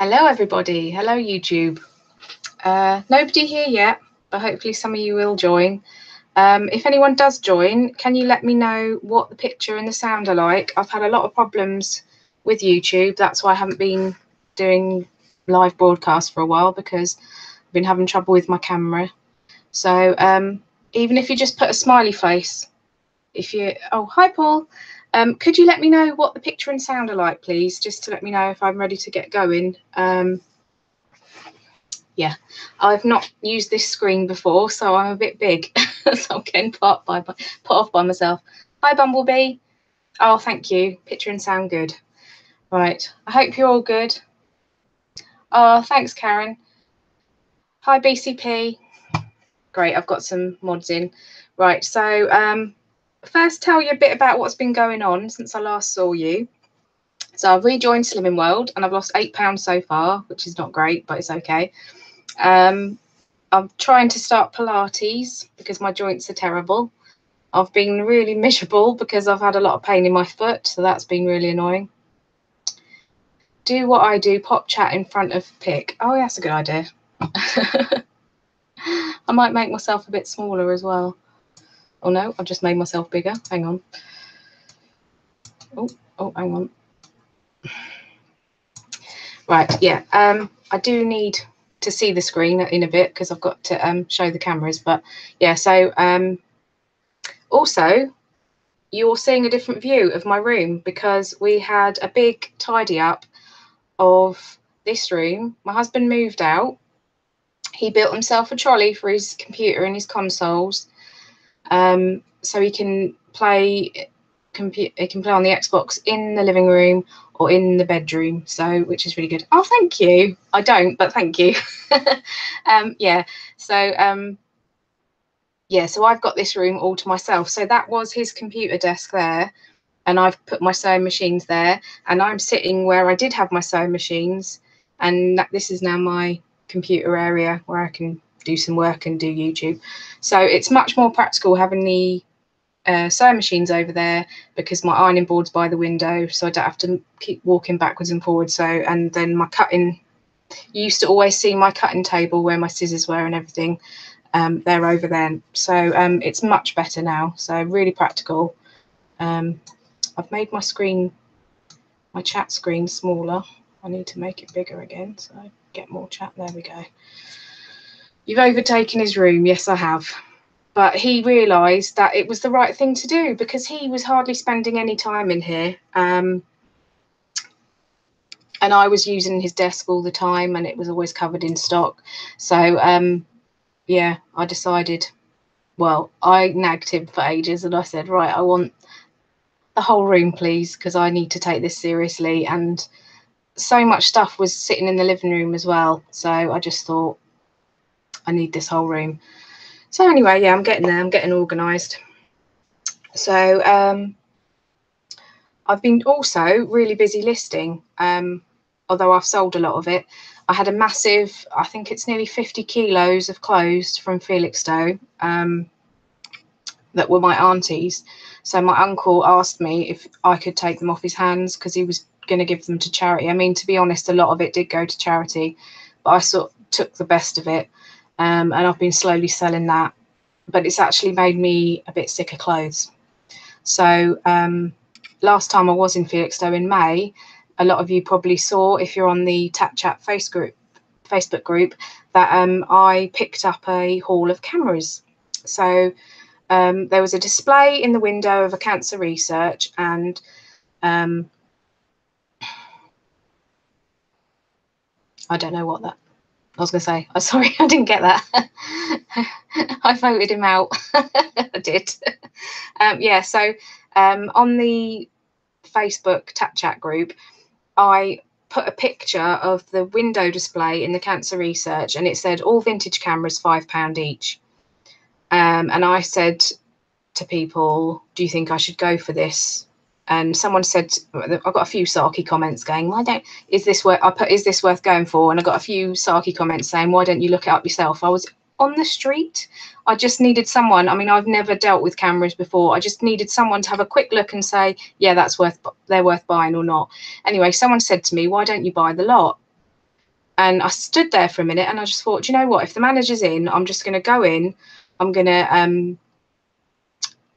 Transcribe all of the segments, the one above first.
Hello everybody, hello YouTube. Nobody here yet, but hopefully some of you will join. If anyone does join, can you let me know what the picture and the sound are like? I've had a lot of problems with YouTube, that's why I haven't been doing live broadcasts for a while, because I've been having trouble with my camera. So even if you just put a smiley face, oh, hi Paul. Could you let me know what the picture and sound are like, please, just to let me know if I'm ready to get going. Yeah, I've not used this screen before, so I'm a bit big, so I'm getting put off by myself. Hi Bumblebee. Oh, thank you. Picture and sound good. Right, I hope you're all good. Oh, thanks Karin. Hi BCP. Great, I've got some mods in. Right, so first tell you a bit about what's been going on since I last saw you. So I've rejoined Slimming World and I've lost 8 pounds so far, which is not great, but it's okay. I'm trying to start Pilates because my joints are terrible. I've been really miserable because I've had a lot of pain in my foot, so that's been really annoying. Do what I do, pop chat in front of pic. Oh, that's a good idea. I might make myself a bit smaller as well. Oh no, I've just made myself bigger. Hang on. Oh, hang on. Right, yeah. I do need to see the screen in a bit because I've got to show the cameras. But yeah, so also you're seeing a different view of my room because we had a big tidy up of this room. My husband moved out. He built himself a trolley for his computer and his consoles, so he can play on the Xbox in the living room or in the bedroom, so which is really good. Oh, thank you. I don't, but thank you. Yeah, so yeah, so I've got this room all to myself. So that was his computer desk there, and I've put my sewing machines there, and I'm sitting where I did have my sewing machines, and this is now my computer area where I can do some work and do YouTube. So it's much more practical having the sewing machines over there because my ironing board's by the window, so I don't have to keep walking backwards and forwards. So, and then my cutting, you used to always see my cutting table where my scissors were and everything. They're over there, so it's much better now, so really practical. I've made my screen, my chat screen, smaller. I need to make it bigger again so I get more chat. There we go. You've overtaken his room. Yes, I have. But he realised that it was the right thing to do because he was hardly spending any time in here. And I was using his desk all the time and it was always covered in stock. So, yeah, I decided, well, I nagged him for ages and I said, right, I want the whole room, please, because I need to take this seriously. And so much stuff was sitting in the living room as well. So I just thought, I need this whole room. So anyway, yeah, I'm getting there. I'm getting organised. So I've been also really busy listing, although I've sold a lot of it. I had a massive, I think it's nearly 50 kilos of clothes from Felixstowe that were my auntie's. So my uncle asked me if I could take them off his hands because he was going to give them to charity. I mean, to be honest, a lot of it did go to charity, but I sort of took the best of it. And I've been slowly selling that, but it's actually made me a bit sick of clothes. So last time I was in Felixstowe in May, a lot of you probably saw, if you're on the Tap Chat Facebook group, that I picked up a haul of cameras. So there was a display in the window of a cancer research, and I don't know what that, I was going to say, oh, sorry, I didn't get that. I voted him out. I did. Yeah, so on the Facebook Tap Chat group, I put a picture of the window display in the cancer research, and it said all vintage cameras £5 each. And I said to people, do you think I should go for this? And someone said, I got a few sarky comments going, why don't, is this worth going for? And I got a few sarky comments saying, why don't you look it up yourself? I was on the street. I just needed someone. I mean, I've never dealt with cameras before. I just needed someone to have a quick look and say, yeah, they're worth buying or not. Anyway, someone said to me, why don't you buy the lot? And I stood there for a minute and I just thought, do you know what, if the manager's in, I'm just going to go in, I'm going to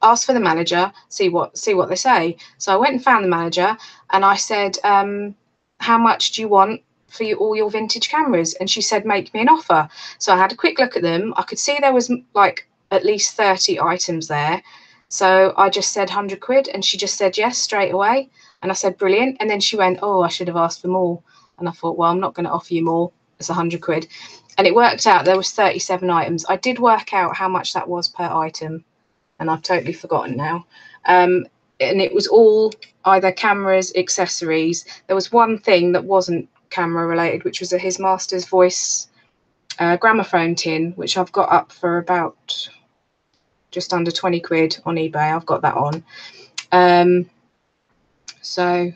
ask for the manager, see what they say. So I went and found the manager and I said, how much do you want for all your vintage cameras? And she said, make me an offer. So I had a quick look at them. I could see there was like at least 30 items there. So I just said 100 quid and she just said yes straight away. And I said, brilliant. And then she went, oh, I should have asked for more. And I thought, well, I'm not going to offer you more. It's 100 quid. And it worked out there was 37 items. I did work out how much that was per item, and I've totally forgotten now. And it was all either cameras, accessories. There was one thing that wasn't camera related, which was his master's voice gramophone tin, which I've got up for about just under 20 quid on eBay. I've got that on. So,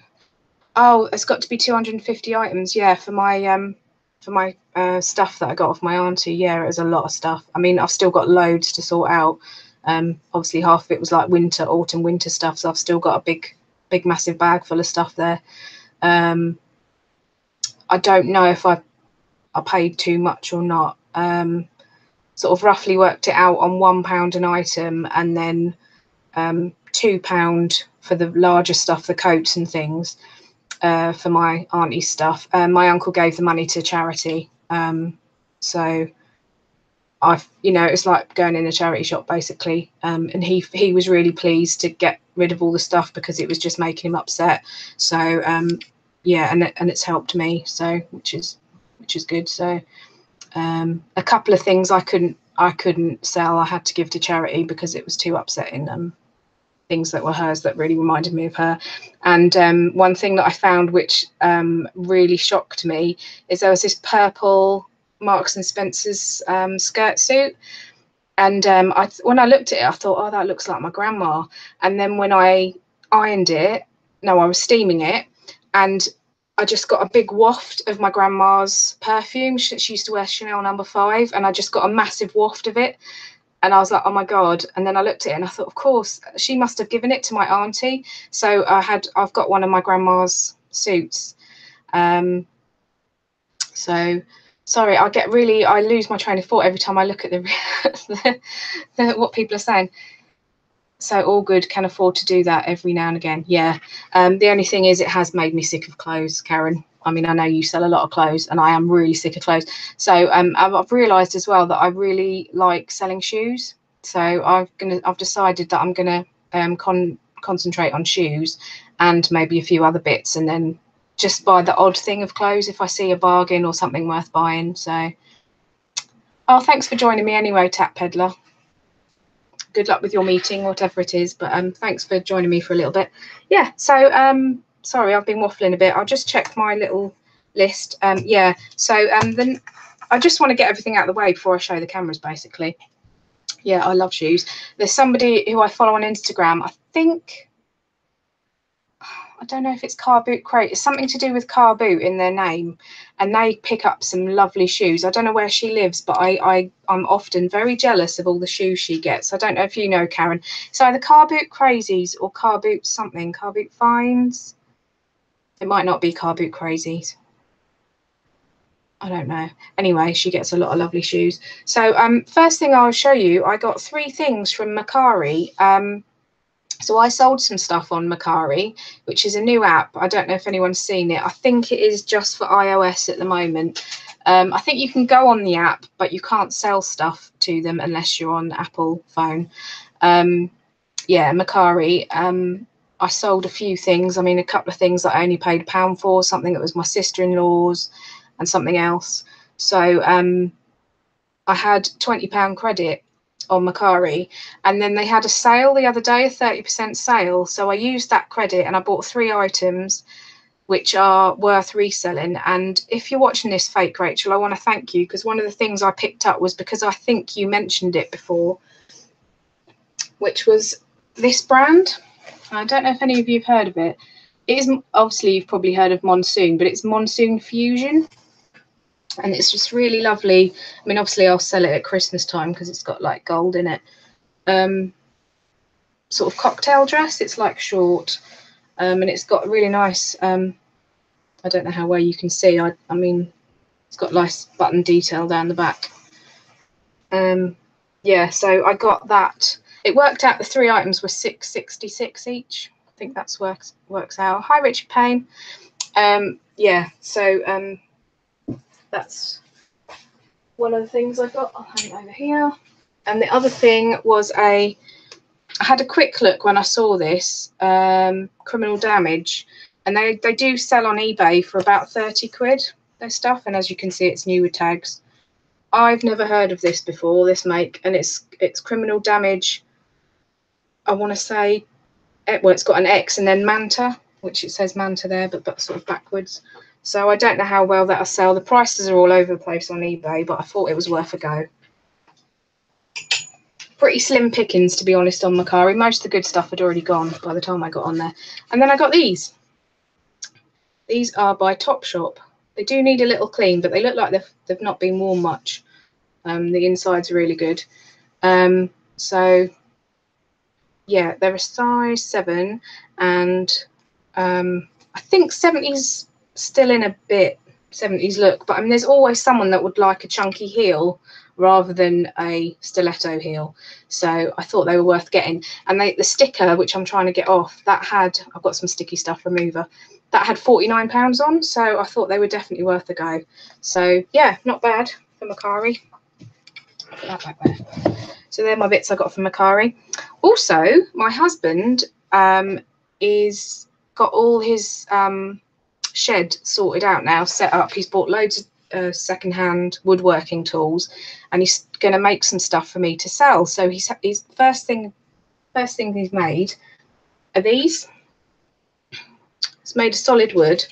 oh, it's got to be 250 items. Yeah, for my stuff that I got off my auntie. Yeah, it was a lot of stuff. I mean, I've still got loads to sort out. Obviously half of it was like autumn winter stuff, so I've still got a big massive bag full of stuff there. I don't know if I paid too much or not. Sort of roughly worked it out on £1 an item, and then £2 for the larger stuff, the coats and things, for my auntie's stuff. My uncle gave the money to charity, so it's like going in a charity shop basically. And he was really pleased to get rid of all the stuff because it was just making him upset. So yeah, and it's helped me, so which is good. So a couple of things I couldn't sell. I had to give to charity because it was too upsetting. Things that were hers that really reminded me of her. And one thing that I found which really shocked me is there was this purple Marks and Spencer's skirt suit, and when I looked at it I thought, oh, that looks like my grandma. And then when I ironed it, I was steaming it, and I just got a big waft of my grandma's perfume. She used to wear Chanel No. 5, and I just got a massive waft of it, and I was like, oh my god. And then I looked at it and I thought, of course she must have given it to my auntie. So I've got one of my grandma's suits. So sorry, I lose my train of thought every time I look at the what people are saying. So all good, can afford to do that every now and again. Yeah. The only thing is it has made me sick of clothes, Karen. I mean, I know you sell a lot of clothes and I am really sick of clothes. So I've realised as well that I really like selling shoes. So I've decided that I'm gonna concentrate on shoes and maybe a few other bits, and then just buy the odd thing of clothes if I see a bargain or something worth buying. So, oh, thanks for joining me anyway, Tap Peddler. Good luck with your meeting, whatever it is, but thanks for joining me for a little bit. Yeah, so sorry, I've been waffling a bit. I'll just check my little list. Yeah, so then I just want to get everything out of the way before I show the cameras, basically. Yeah, I love shoes. There's somebody who I follow on Instagram, I don't know if it's Car Boot Crate. It's something to do with car boot in their name, and they pick up some lovely shoes. I don't know where she lives, but I'm often very jealous of all the shoes she gets. I don't know if you know, Karen. It's either Car Boot Crazies or Car Boot something. Car Boot Finds. It might not be Car Boot Crazies. I don't know. Anyway, she gets a lot of lovely shoes. So first thing I'll show you, I got 3 things from Macari. So I sold some stuff on Macari, which is a new app. I don't know if anyone's seen it. I think it is just for iOS at the moment. I think you can go on the app, but you can't sell stuff to them unless you're on Apple phone. Yeah, Macari. I sold a few things. I mean, a couple of things that I only paid £1 for, something that was my sister-in-law's and something else. So I had £20 credit on Macari, and then they had a sale the other day, a 30% sale. So I used that credit and I bought 3 items which are worth reselling. And if you're watching this, Fake Rachel, I want to thank you, because one of the things I picked up was because I think you mentioned it before, which was this brand. I don't know if any of you have heard of it. It is, obviously you've probably heard of Monsoon, but it's Monsoon Fusion. And it's just really lovely. I mean, obviously I'll sell it at Christmas time because it's got like gold in it. Sort of cocktail dress. It's like short, and it's got a really nice. I don't know how well you can see. I mean, It's got nice button detail down the back. Yeah, so I got that. It worked out the 3 items were $6.66 each. I think that's works out. Hi, Richard Payne. Yeah, so that's one of the things I got. I'll hang it over here. And the other thing was I had a quick look when I saw this, Criminal Damage, and they do sell on eBay for about 30 quid, their stuff, and as you can see, it's new with tags. I've never heard of this before, this make, and it's Criminal Damage, I want to say, well, it's got an X and then Manta, which it says Manta there, but sort of backwards. So I don't know how well that'll sell. The prices are all over the place on eBay, but I thought it was worth a go. Pretty slim pickings, to be honest, on Macari. Most of the good stuff had already gone by the time I got on there. And then I got these. These are by Topshop. They do need a little clean, but they look like they've not been worn much. The insides are really good. So yeah, they're a size 7, and I think 70's still in a bit 70's look, but I mean, there's always someone that would like a chunky heel rather than a stiletto heel, so I thought they were worth getting. And the sticker, which I'm trying to get off, that had, I've got some sticky stuff remover, that had £49 on, so I thought they were definitely worth a go. So yeah, not bad for Macari. Put that back there. So they're my bits I got from Macari. Also, my husband is got all his shed sorted out now, set up. He's bought loads of second-hand woodworking tools, and he's going to make some stuff for me to sell. So he's first thing he's made are these. It's made of solid wood,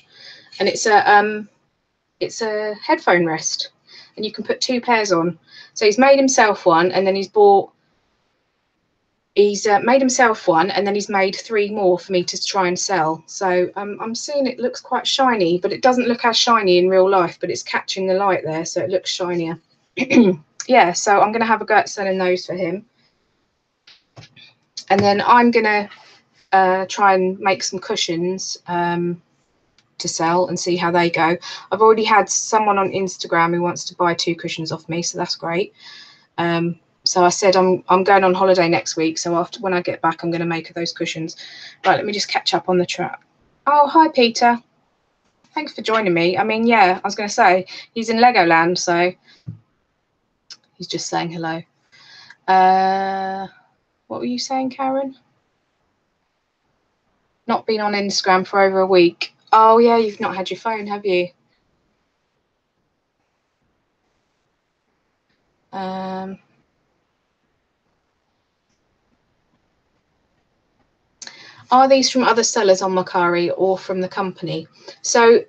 and it's a headphone rest, and you can put 2 pairs on. So he's made himself one, and then he's made himself one, and then he's made 3 more for me to try and sell. So I'm seeing it looks quite shiny, but it doesn't look as shiny in real life, but it's catching the light there, so it looks shinier. Yeah, so I'm going to have a go at selling those for him. And then I'm going to try and make some cushions to sell and see how they go. I've already had someone on Instagram who wants to buy 2 cushions off me, so that's great. So I said I'm going on holiday next week, so when I get back, I'm going to make those cushions. Right, let me just catch up on the trap. Oh, hi, Peter. Thanks for joining me. I mean, yeah, I was going to say, he's in Legoland, so he's just saying hello. What were you saying, Karen? Not been on Instagram for over a week. Oh, yeah, you've not had your phone, have you? Are these from other sellers on Macari or from the company? So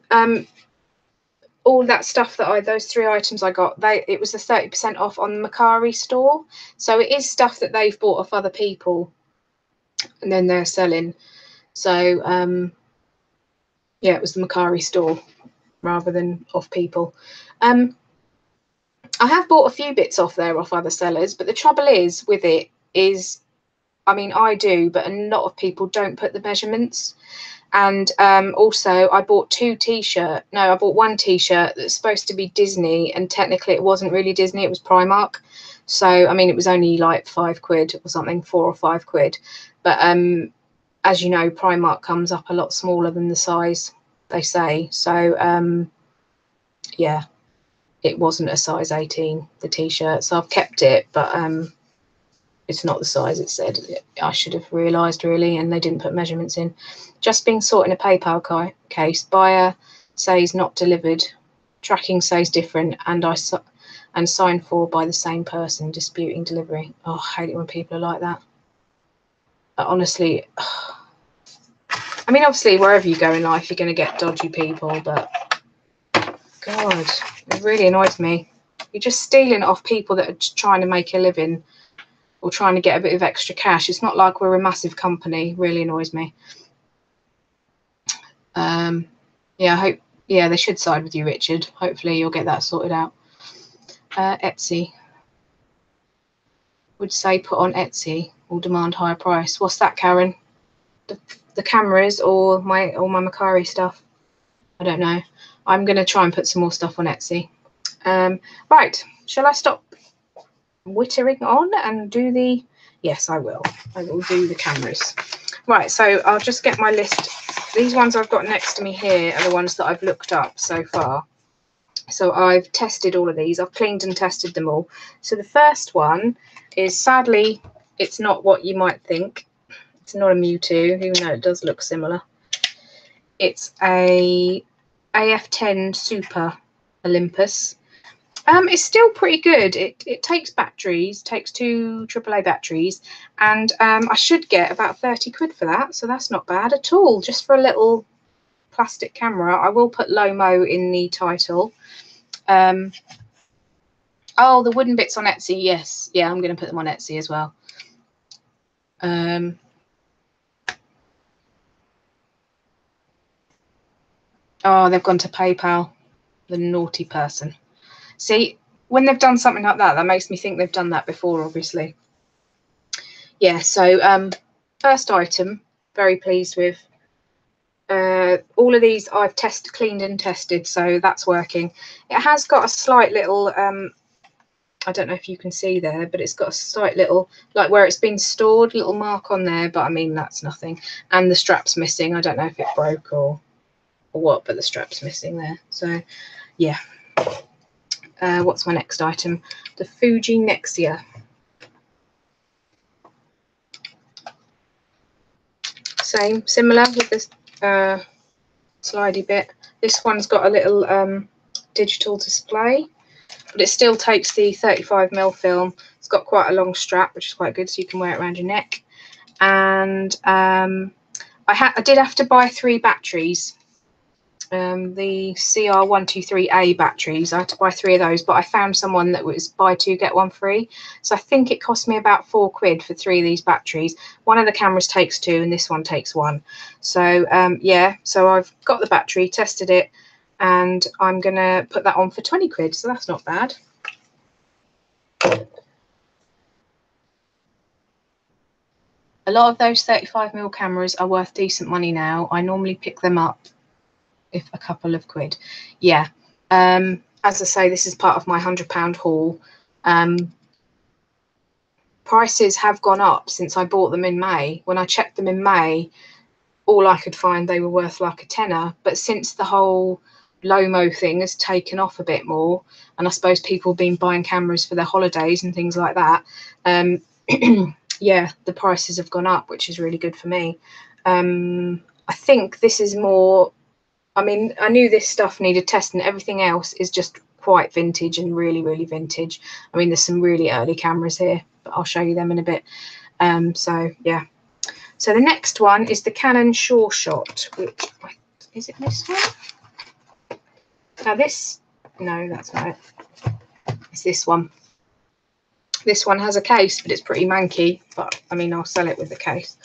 all that stuff that those 3 items I got, it was the 30% off on the Macari store. So it is stuff that they've bought off other people and then they're selling. So yeah, it was the Macari store rather than off people. I have bought a few bits off there off other sellers, but the trouble is with it is, I mean, I do, but a lot of people don't put the measurements. And also I bought 2 t-shirt. No, I bought 1 t-shirt that's supposed to be Disney, and technically it wasn't really Disney, it was Primark. So, I mean, it was only like 5 quid or something, 4 or 5 quid. But as you know, Primark comes up a lot smaller than the size they say. So, yeah, it wasn't a size 18, the t-shirt. So I've kept it, but it's not the size it said. I should have realised, really, and they didn't put measurements in. Just being sorted in a PayPal case. Buyer says not delivered. Tracking says different, and signed for by the same person. Disputing delivery. Oh, I hate it when people are like that. Honestly, I mean, obviously, wherever you go in life, you're going to get dodgy people, but God, it really annoys me. You're just stealing off people that are trying to make a living or trying to get a bit of extra cash. It's not like we're a massive company. It really annoys me. Yeah, I hope, yeah, they should side with you, Richard. Hopefully you'll get that sorted out. Etsy. Would say put on Etsy or demand higher price. What's that, Karen? The cameras or my Macari stuff? I don't know. I'm going to try and put some more stuff on Etsy. Right, shall I stop wittering on and do the... Yes, I will. I will do the cameras. Right, so I'll just get my list. These ones I've got next to me here are the ones that I've looked up so far. So I've tested all of these. I've cleaned and tested them all. So the first one is, sadly, it's not what you might think. It's not a Mewtwo, even though it does look similar. It's a AF10 Super Olympus. It's still pretty good. It takes batteries, takes 2 AAA batteries, and I should get about 30 quid for that, so that's not bad at all, just for a little plastic camera. I will put Lomo in the title. Oh, the wooden bits on Etsy, yes. Yeah, I'm going to put them on Etsy as well. Oh, they've gone to PayPal, the naughty person. See, when they've done something like that, that makes me think they've done that before, obviously. Yeah, so first item, very pleased with. All of these I've cleaned and tested, so that's working. It has got a slight little, I don't know if you can see there, but it's got a slight little, like where it's been stored, little mark on there, but I mean, that's nothing. And the strap's missing. I don't know if it broke or what, but the strap's missing there. So, yeah. What's my next item? The Fuji Nexia. Same, similar with this slidey bit. This one's got a little digital display, but it still takes the 35mm film. It's got quite a long strap, which is quite good, so you can wear it around your neck. And I did have to buy 3 batteries. The CR123A batteries. I had to buy 3 of those, but I found someone that was buy 2 get 1 free. So I think it cost me about 4 quid for 3 of these batteries. One of the cameras takes 2 and this one takes 1. So yeah, so I've got the battery, tested it, and I'm gonna put that on for 20 quid. So that's not bad. A lot of those 35mm cameras are worth decent money now. I normally pick them up if a couple of quid. Yeah, as I say, this is part of my £100 haul. Prices have gone up since I bought them in May. When I checked them in May, all I could find they were worth like a tenner, but since the whole Lomo thing has taken off a bit more, and I suppose people have been buying cameras for their holidays and things like that, yeah, the prices have gone up, which is really good for me. I think this is more, I mean, I knew this stuff needed testing. Everything else is just quite vintage and really, really vintage. I mean, there's some really early cameras here, but I'll show you them in a bit. So, yeah. So the next one is the Canon Sure Shot, which, is it this one? Now this, no, that's not it. It's this one. This one has a case, but it's pretty manky, but I mean, I'll sell it with the case.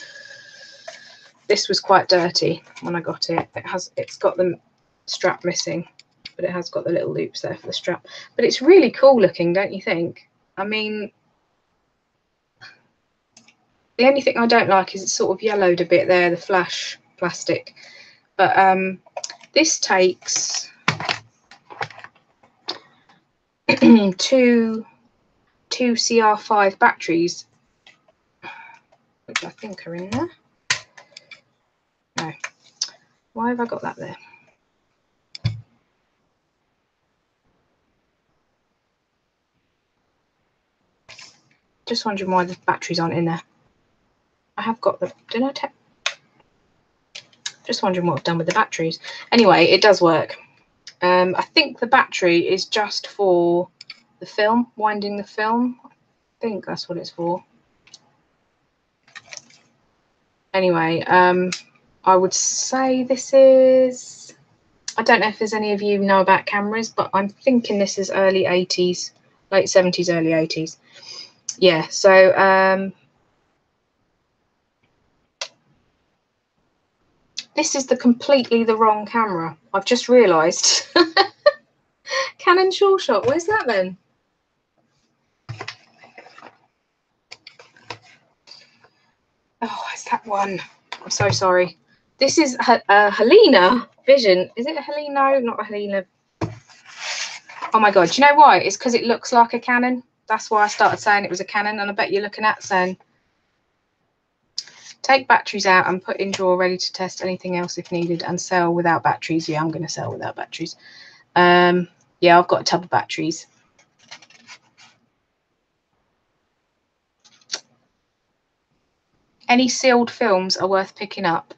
This was quite dirty when I got it. It's got the strap missing, but it has got the little loops there for the strap. But it's really cool looking, don't you think? I mean, the only thing I don't like is it's sort of yellowed a bit there, the flash plastic. But this takes two CR5 batteries, which I think are in there. No. Why have I got that there? Just wondering why the batteries aren't in there. I have got the, did I take? Just wondering what I've done with the batteries. Anyway, it does work. I think the battery is just for the film, winding the film. I think that's what it's for. Anyway, I would say this is, I don't know if there's any of you know about cameras, but I'm thinking this is early 80s, late 70s, early 80s. Yeah, so this is completely the wrong camera. I've just realised. Canon Sure Shot, where's that then? Oh, it's that one. I'm so sorry. This is Helena Vision. Is it a Helena? Not a Helena. Oh my God, do you know why? It's because it looks like a Canon. That's why I started saying it was a Canon, and I bet you're looking at saying, take batteries out and put in drawer ready to test anything else if needed and sell without batteries. Yeah, I'm going to sell without batteries. Yeah, I've got a tub of batteries. Any sealed films are worth picking up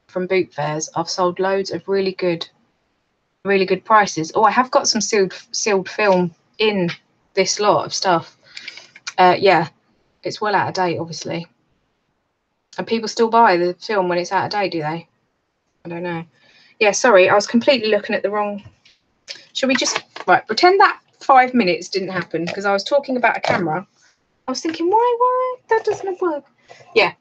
from boot fairs. I've sold loads of really good prices. Oh, I have got some sealed film in this lot of stuff. Yeah, it's well out of date, obviously. And people still buy the film when it's out of date, do they? I don't know. Yeah, sorry, I was completely looking at the wrong. Shall we just pretend that 5 minutes didn't happen because I was talking about a camera. I was thinking, why that doesn't work? Yeah.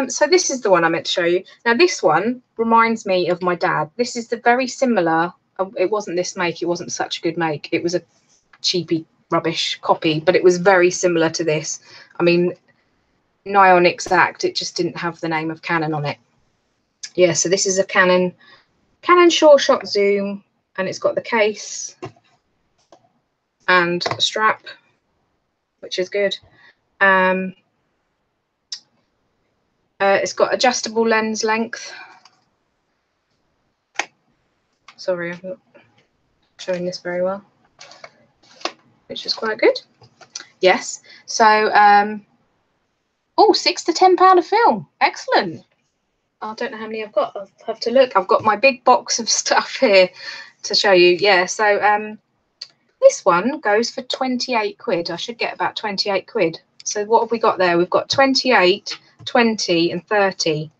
So this is the one I meant to show you. Now this one reminds me of my dad. This is the very similar. It wasn't this make. It wasn't such a good make. It was a cheapy rubbish copy, but it was very similar to this. I mean, nigh on exact. It just didn't have the name of Canon on it. Yeah. So this is a Canon Sure Shot Zoom, and it's got the case and a strap, which is good. It's got adjustable lens length. Sorry, I'm not showing this very well, which is quite good. Yes. So, oh, £6 to £10 a film. Excellent. I don't know how many I've got. I'll have to look. I've got my big box of stuff here to show you. Yeah. So, this one goes for 28 quid. I should get about 28 quid. So what have we got there? We've got 28, 20 and 30.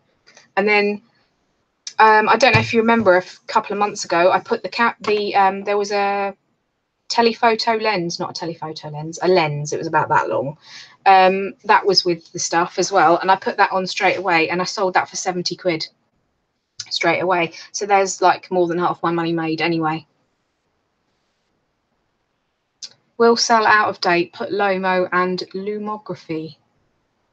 And then I don't know if you remember a couple of months ago, I put there was a telephoto lens, not a telephoto lens, a lens. It was about that long. That was with the stuff as well. And I put that on straight away and I sold that for 70 quid straight away. So there's like more than half my money made anyway. Will sell out of date, put Lomo and Lumography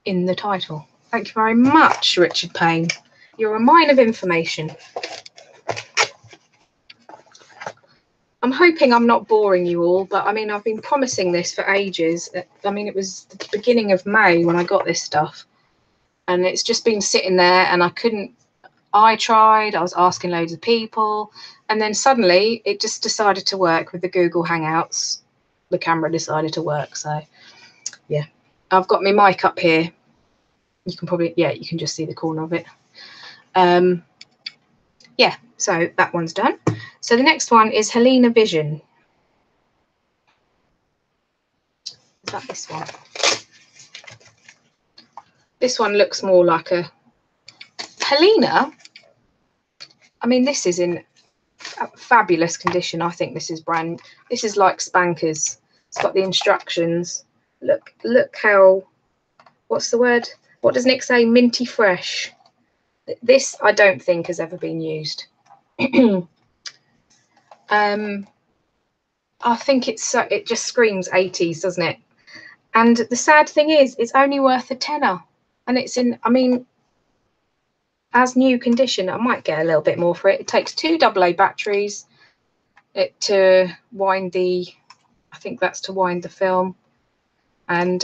in the title. Thank you very much, Richard Payne. You're a mine of information. I'm hoping I'm not boring you all, but I mean, I've been promising this for ages. I mean, it was the beginning of May when I got this stuff, and it's just been sitting there and I tried, I was asking loads of people, and then suddenly it just decided to work with the Google Hangouts. The camera decided to work. So yeah, I've got my mic up here. You can probably, yeah, you can just see the corner of it. Yeah, so that one's done. So the next one is Helena Vision. Is that this one? This one looks more like a Helena. I mean, this is in fabulous condition. I think this is this is like Spankers. It's got the instructions. Look how, what's the word? What does Nick say? Minty fresh. This I don't think has ever been used. I think it just screams 80s, doesn't it? And the sad thing is, it's only worth a tenner, and it's in, I mean, as new condition. I might get a little bit more for it. It takes 2 AA batteries to wind the, I think that's to wind the film, and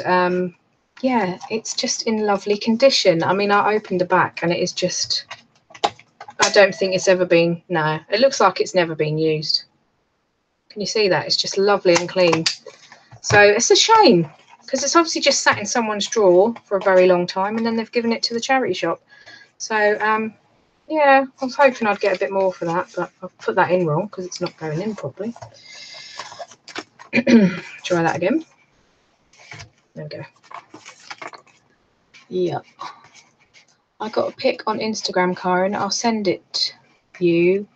yeah, it's just in lovely condition. I mean, I opened the back and it is just, I don't think it's ever been, no, it looks like it's never been used. Can you see that? It's just lovely and clean. So it's a shame because it's obviously just sat in someone's drawer for a very long time and then they've given it to the charity shop. So yeah, I was hoping I'd get a bit more for that, but I've put that in wrong because it's not going in properly. Try that again. There we go. Yep. I got a pic on Instagram, Karin. I'll send it you.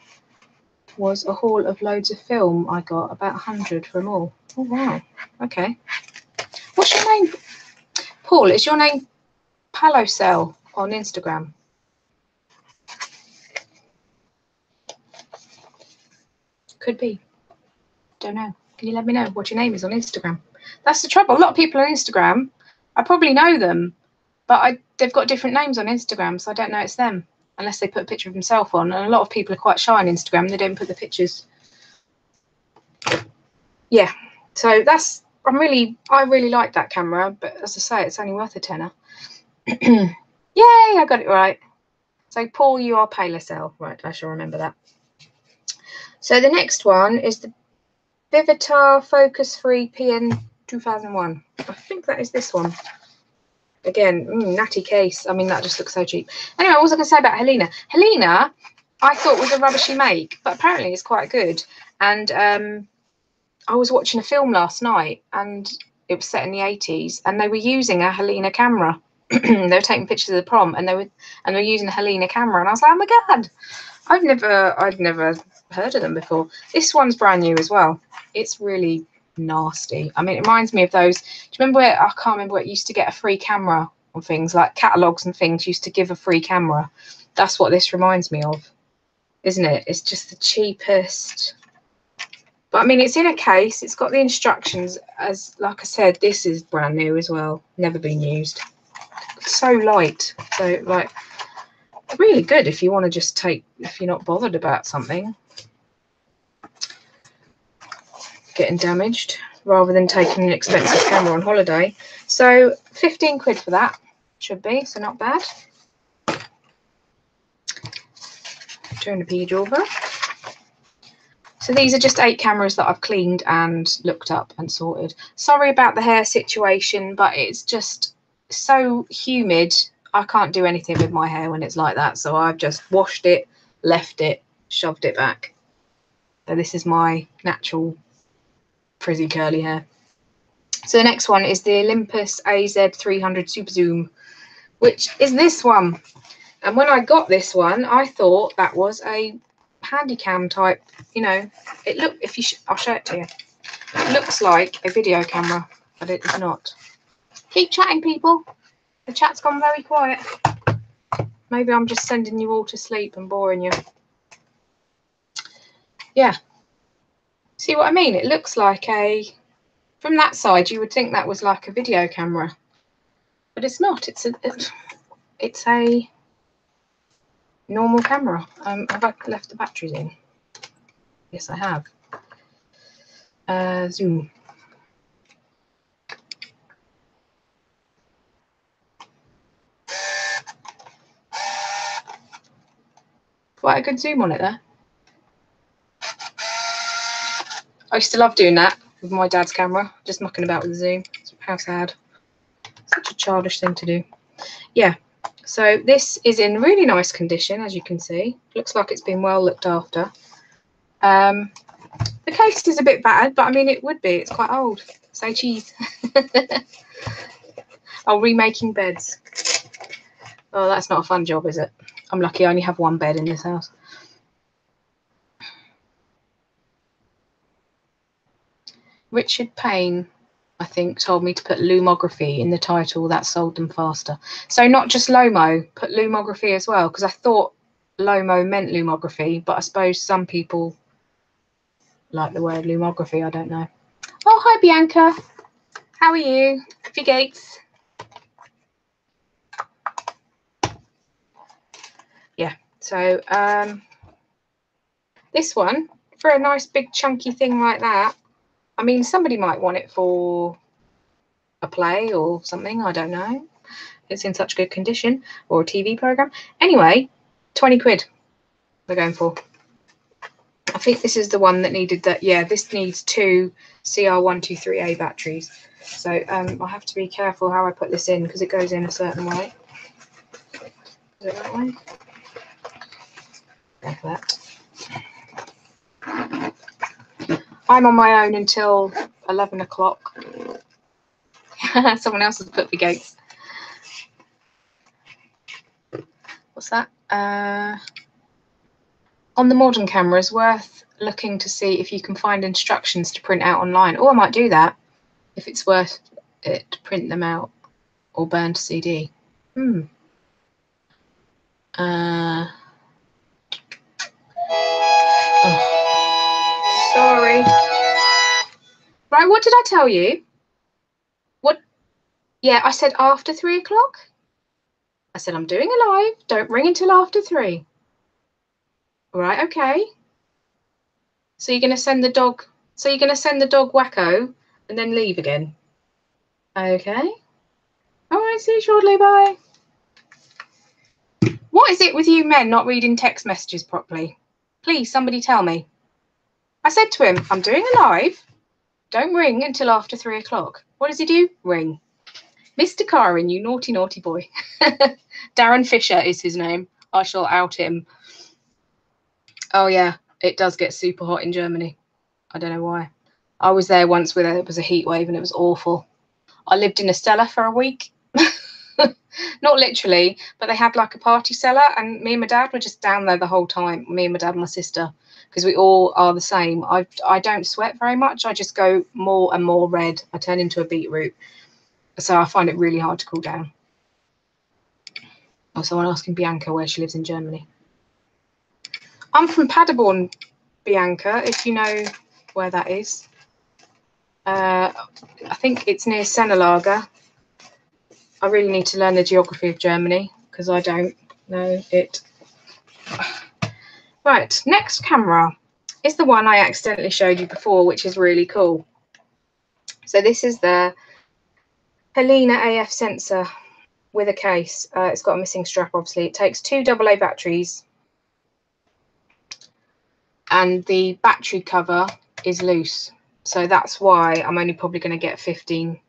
Was a haul of loads of film. I got about 100 from all. Oh wow. Okay. What's your name? Paul, is your name Palocell on Instagram? Could be. Don't know. Can you let me know what your name is on Instagram? That's the trouble. A lot of people on Instagram, I probably know them, but they've got different names on Instagram, so I don't know it's them unless they put a picture of themselves on. And a lot of people are quite shy on Instagram. They don't put the pictures. yeah, so that's I really like that camera, but as I say, it's only worth a tenner. Yay, I got it right. So Paul, you are paler cell. Right, I shall remember that. So the next one is the Vivitar Focus Free PN 2001. I think that is this one. Again, natty case. I mean, that just looks so cheap. Anyway, what was I going to say about Helena? Helena, I thought was a rubbishy make, but apparently it's quite good. And I was watching a film last night, and it was set in the 80s, and they were using a Helena camera. They were taking pictures of the prom, and they were using a Helena camera, and I was like, oh my god, I'd never heard of them before. This one's brand new as well. It's really nasty. I mean, it reminds me of those. Do you remember where I can't remember where it used to get a free camera on things like catalogs and things used to give a free camera? That's what this reminds me of, isn't it? It's just the cheapest. But I mean, it's in a case. It's got the instructions. As like I said, this is brand new as well. Never been used. It's so light. So like, really good if you want to just if you're not bothered about something getting damaged, rather than taking an expensive camera on holiday. So 15 quid for that should be, so not bad. Turn the page over. So these are just 8 cameras that I've cleaned and looked up and sorted. Sorry about the hair situation, but it's just so humid. I can't do anything with my hair when it's like that. So I've just washed it, left it, shoved it back. So this is my natural frizzy curly hair. So the next one is the Olympus AZ300 Super Zoom, which is this one. And when I got this one, I thought that was a handycam type, you know. It look I'll show it to you. It looks like a video camera, but it is not. Keep chatting, people. The chat's gone very quiet. Maybe I'm just sending you all to sleep and boring you. Yeah. See what I mean? It looks like from that side you would think that was like a video camera, but it's not. It's a normal camera. Have I left the batteries in? Yes, I have. Zoom. Quite a good zoom on it there. I used to love doing that with my dad's camera, just mucking about with the zoom. How sad. Such a childish thing to do. Yeah, so this is in really nice condition, as you can see. Looks like it's been well looked after. The case is a bit battered, but I mean, it would be. It's quite old. Say cheese. Oh, remaking beds. Oh, that's not a fun job, is it? I'm lucky I only have one bed in this house. Richard Payne, I think, told me to put Lumography in the title. That sold them faster. So not just Lomo, put Lumography as well, because I thought Lomo meant Lumography, but I suppose some people like the word Lumography. I don't know. Oh, hi, Bianca. How are you? Your gates. Yeah, so this one, for a nice big chunky thing like that, I mean, somebody might want it for a play or something, I don't know. It's in such good condition, or a TV program. Anyway, 20 quid we're going for. I think this is the one that needed that. Yeah, this needs 2 CR123A batteries. So I have to be careful how I put this in, because it goes in a certain way. Is it that way? Like that. I'm on my own until 11 o'clock. Someone else has put the gates. What's that? On the modern cameras, worth looking to see if you can find instructions to print out online. Oh, I might do that if it's worth it to print them out or burn to CD. Oh, sorry. Right, what did I tell you? What? Yeah, I said after 3 o'clock. I said I'm doing a live. Don't ring until after 3. Right, okay. So you're going to send the dog So you're going to send the dog wacko and then leave again? Okay. All right, see you shortly, bye. What is it with you men not reading text messages properly? Please, somebody tell me. I said to him, I'm doing a live. Don't ring until after 3 o'clock. What does he do? Ring. Mr. Karin, you naughty, naughty boy. Darren Fisher is his name. I shall out him. Oh, yeah, it does get super hot in Germany. I don't know why. I was there once where it was a heat wave and it was awful. I lived in a cellar for a week. Not literally, but they had like a party cellar, and me and my dad were just down there the whole time. Me and my dad and my sister, because we all are the same. I don't sweat very much. I just go more and more red. I turn into a beetroot. So I find it really hard to cool down. Oh, someone asking Bianca where she lives in Germany. I'm from Paderborn, Bianca, if you know where that is. I think it's near Sennelager. I really need to learn the geography of Germany because I don't know it. Right, next camera is the one I accidentally showed you before, which is really cool. So this is the Helena AF sensor with a case. It's got a missing strap, obviously. It takes 2 AA batteries, and the battery cover is loose. So that's why I'm only probably going to get £15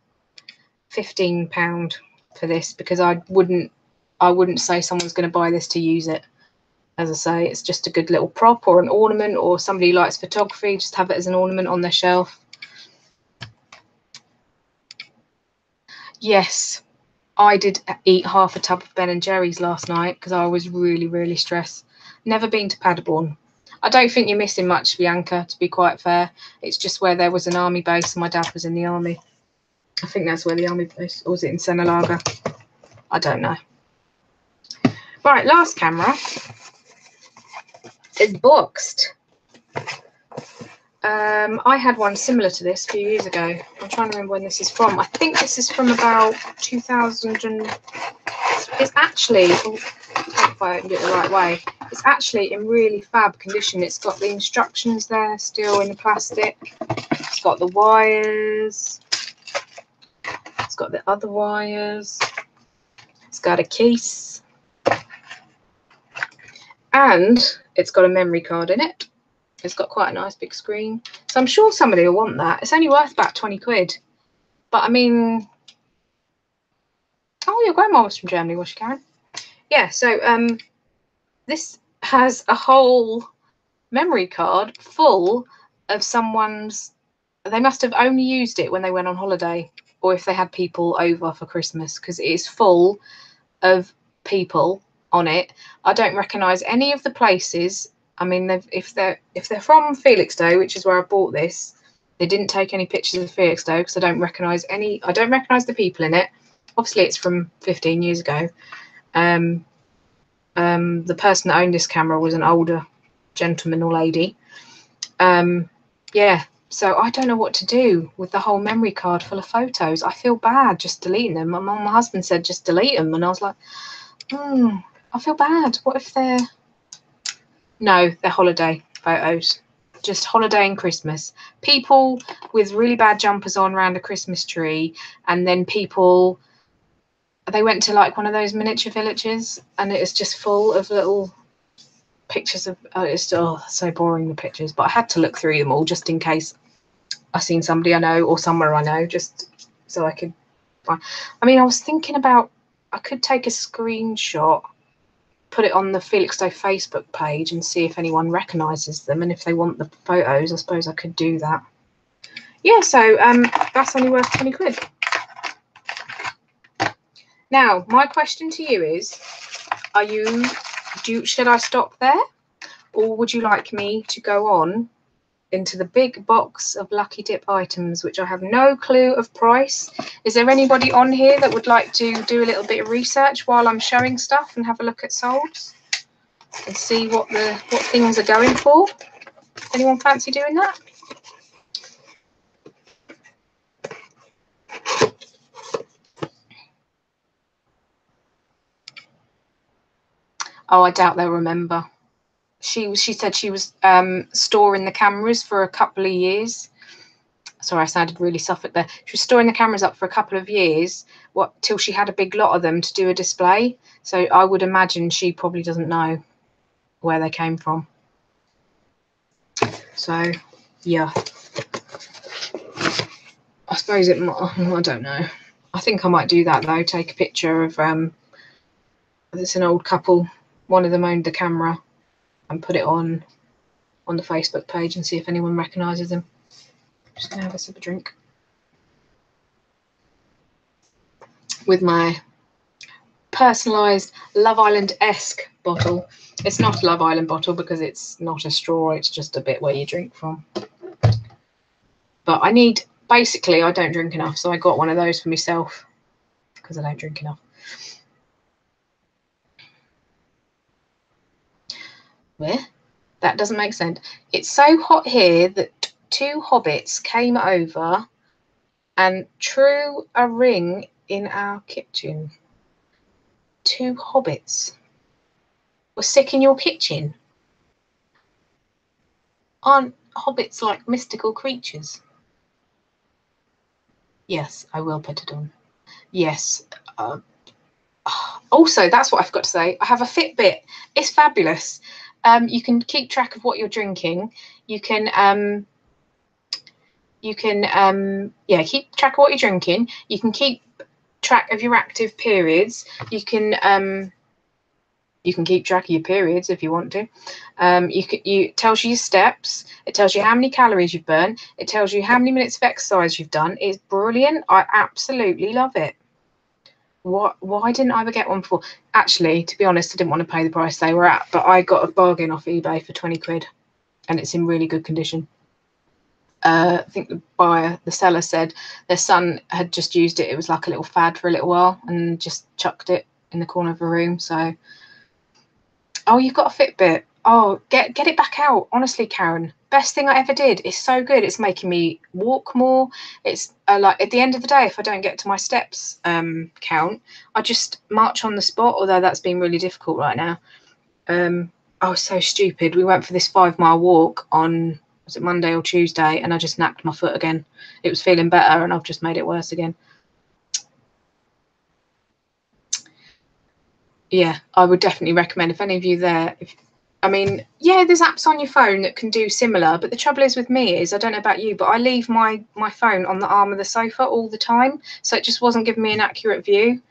for this, because I wouldn't say someone's going to buy this to use it. As I say, it's just a good little prop or an ornament, or somebody who likes photography, just have it as an ornament on their shelf. Yes, I did eat half a tub of Ben & Jerry's last night because I was really, really stressed. Never been to Paderborn. I don't think you're missing much, Bianca, to be quite fair. It's just where there was an army base and my dad was in the army. I think that's where the army base, or was it in Sennelager? I don't know. Right, last camera is boxed. I had one similar to this a few years ago. I'm trying to remember when this is from. I think this is from about 2000 and it's actually, if I opened it the right way, it's actually in really fab condition. It's got the instructions there still in the plastic. It's got the wires. It's got the other wires. It's got a case. And it's got a memory card in it. It's got quite a nice big screen. So I'm sure somebody will want that. It's only worth about 20 quid. But I mean, oh, your grandma was from Germany, was she, Karen? Yeah, so this has a whole memory card full of someone's, they must have only used it when they went on holiday or if they had people over for Christmas, because it is full of people on it. I don't recognise any of the places. I mean, if they're from Felixstowe, which is where I bought this, they didn't take any pictures of Felixstowe because I don't recognise any. I don't recognise the people in it. Obviously, it's from 15 years ago. The person that owned this camera was an older gentleman or lady. Yeah, so I don't know what to do with the whole memory card full of photos. I feel bad just deleting them. My husband said just delete them, and I was like, I feel bad. What if they're... No, they're holiday photos. Just holiday and Christmas. People with really bad jumpers on around a Christmas tree, and then people... They went to like one of those miniature villages, and it was just full of little pictures of... Oh, it's still so boring, the pictures. But I had to look through them all just in case I seen somebody I know or somewhere I know, just so I could find... I mean, I was thinking about... I could take a screenshot, put it on the Felixstowe Facebook page and see if anyone recognises them, and if they want the photos, I suppose I could do that. Yeah, so that's only worth 20 quid. Now, my question to you is, should I stop there, or would you like me to go on into the big box of Lucky Dip items, which I have no clue of price? Is there anybody on here that would like to do a little bit of research while I'm showing stuff and have a look at solds and see what things are going for? Anyone fancy doing that? Oh, I doubt they'll remember. she said she was storing the cameras for a couple of years. Sorry, I sounded really Suffolk there. She was storing the cameras up for a couple of years, till she had a big lot of them to do a display. So I would imagine she probably doesn't know where they came from. So, yeah. I suppose it might, I don't know. I think I might do that though, take a picture of, it's an old couple, one of them owned the camera, and put it on the Facebook page and see if anyone recognises them. Just gonna have a sip of drink with my personalised Love Island-esque bottle. It's not a Love Island bottle because it's not a straw, it's just a bit where you drink from. But I need, basically I don't drink enough, so I got one of those for myself because I don't drink enough. Where? That doesn't make sense. It's so hot here that 2 hobbits came over and threw a ring in our kitchen. 2 hobbits were sick in your kitchen. Aren't hobbits like mystical creatures? Yes, I will put it on. Yes. Also, that's what I forgot to say. I have a Fitbit. It's fabulous. You can keep track of what you're drinking. You can keep track of what you're drinking. You can keep track of your active periods. You can keep track of your periods if you want to. It tells you your steps. It tells you how many calories you've burned. It tells you how many minutes of exercise you've done. It's brilliant. I absolutely love it. Why didn't I ever get one before? Actually, to be honest, I didn't want to pay the price they were at, but I got a bargain off eBay for 20 quid, and it's in really good condition. I think the seller said their son had just used it. It was like a little fad for a little while and just chucked it in the corner of a room. So, oh, you've got a Fitbit. Oh, get it back out. Honestly, Karen, best thing I ever did. It's so good. It's making me walk more. It's like at the end of the day, if I don't get to my steps count, I just march on the spot, although that's been really difficult right now. I was so stupid. We went for this 5-mile walk on, was it Monday or Tuesday, and I just napped my foot again. It was feeling better and I've just made it worse again. Yeah, I would definitely recommend, if any of you there, yeah, there's apps on your phone that can do similar, but the trouble is with me is, I don't know about you, but I leave my phone on the arm of the sofa all the time, so it just wasn't giving me an accurate view.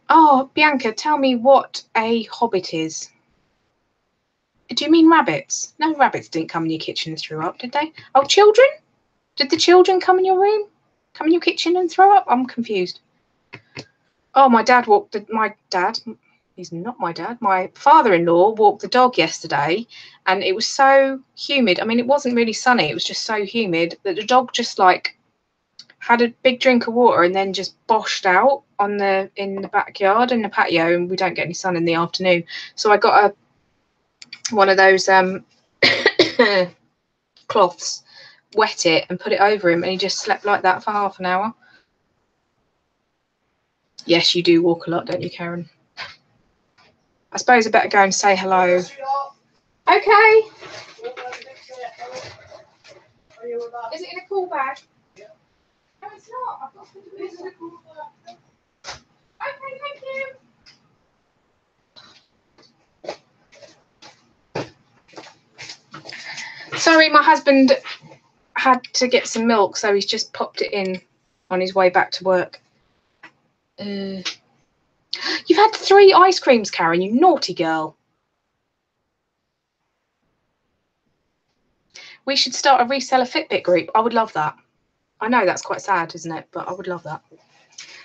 Oh, Bianca, tell me what a hobbit is. Do you mean rabbits? No, rabbits didn't come in your kitchen and throw up, did they? Oh, children? Did the children come in your room? Come in your kitchen and throw up? I'm confused. Oh, my dad, he's not my dad. My father-in-law walked the dog yesterday, and it was so humid. I mean, it wasn't really sunny. It was just so humid that the dog just like had a big drink of water and then just boshed out in the backyard in the patio, and we don't get any sun in the afternoon. So I got one of those cloths, wet it and put it over him, and he just slept like that for half an hour. Yes, you do walk a lot, don't you, Karen? I suppose I better go and say hello. Okay. Is it in a cool bag? Yeah. No, it's not. I've got to put it in a cool bag. Okay, thank you. Sorry, my husband had to get some milk, so he's just popped it in on his way back to work. You've had 3 ice creams, Karen, you naughty girl. We should start a reseller Fitbit group. I would love that. I know that's quite sad, isn't it? But I would love that.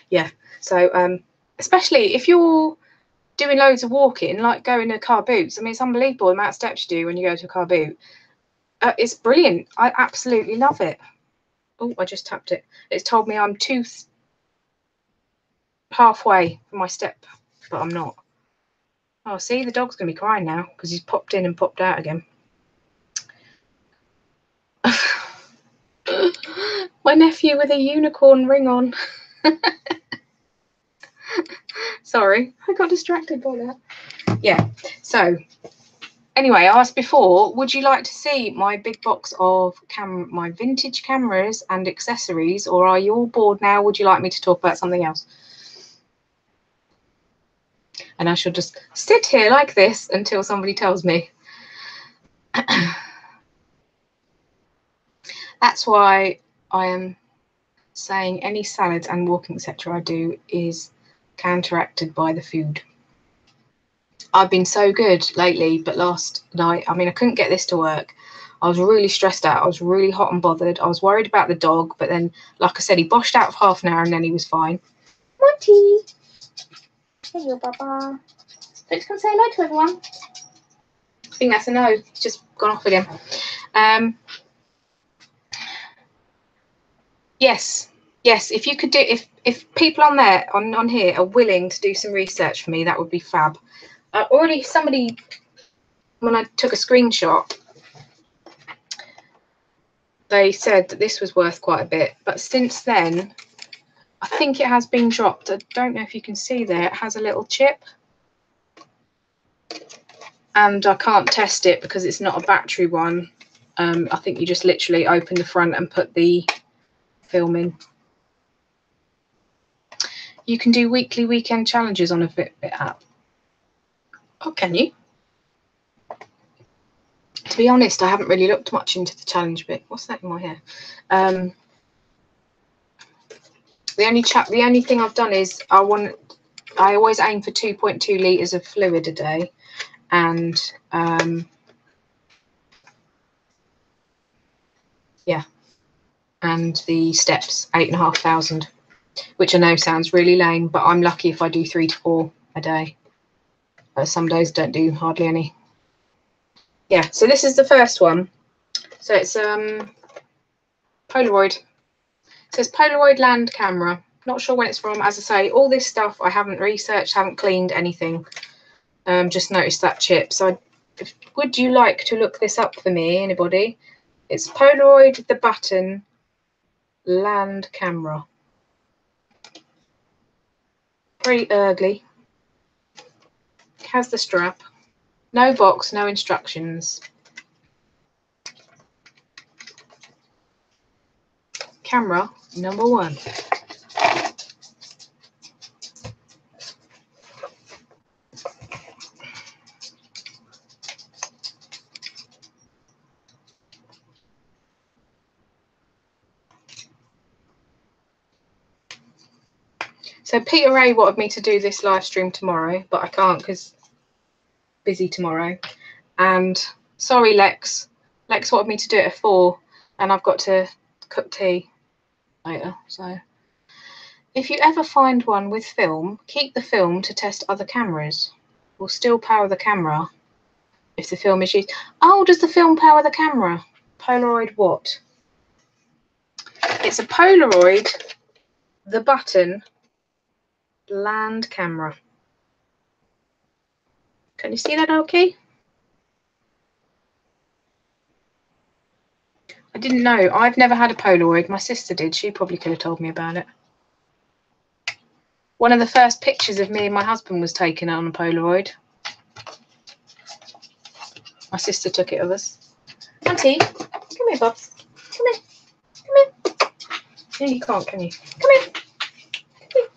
Yeah. So, especially if you're doing loads of walking, like going to car boots. I mean, it's unbelievable the amount of steps you do when you go to a car boot. It's brilliant. I absolutely love it. Oh, I just tapped it. It's told me I'm halfway for my step, but I'm not. Oh, see, the dog's going to be crying now because he's popped in and popped out again. My nephew with a unicorn ring on. Sorry, I got distracted by that. yeah, so anyway, I asked before, would you like to see my big box of my vintage cameras and accessories, or are you all bored now? Would you like me to talk about something else? And I shall just sit here like this until somebody tells me. That's why I am saying any salads and walking, etc. I do is counteracted by the food. I've been so good lately, but last night, I mean, I couldn't get this to work. I was really stressed out. I was really hot and bothered. I was worried about the dog, but then, like I said, he boshed out for half an hour and then he was fine. Monty! Hello, Baba. Let's come say hello to everyone. I think that's a no. He's just gone off again. Yes. If you could do, if people on there, on here are willing to do some research for me, that would be fab. Already somebody, when I took a screenshot, they said that this was worth quite a bit, but since then, I think it has been dropped. I don't know if you can see there, it has a little chip. And I can't test it because it's not a battery one. I think you just literally open the front and put the film in. You can do weekly weekend challenges on a Fitbit app. Oh, can you? To be honest, I haven't really looked much into the challenge bit. What's that in my hair? The only thing I've done is I always aim for 2.2 litres of fluid a day, and yeah, and the steps 8,500, which I know sounds really lame, but I'm lucky if I do 3 to 4 a day. Some days don't do hardly any. Yeah, so this is the first one. So it's Polaroid. It says Polaroid land camera. Not sure when it's from. As I say, all this stuff I haven't researched, haven't cleaned anything. Just noticed that chip. So would you like to look this up for me, anybody? It's Polaroid the button land camera. Pretty ugly. Has the strap. No box, no instructions. Camera number 1. So Peter Ray wanted me to do this live stream tomorrow, but I can't because busy tomorrow. And sorry, Lex. Lex wanted me to do it at 4, and I've got to cook tea later. So if you ever find one with film, keep the film to test other cameras. We'll still power the camera if the film is used. Oh, does the film power the camera? Polaroid what? It's a Polaroid the button land camera. Can you see that okay? I didn't know. I've never had a Polaroid. My sister did. She probably could have told me about it. One of the first pictures of me and my husband was taken on a Polaroid. My sister took it of us. Auntie, come here, Bubs. Come here. Come here. No, you can't, can you? Come here. Come here.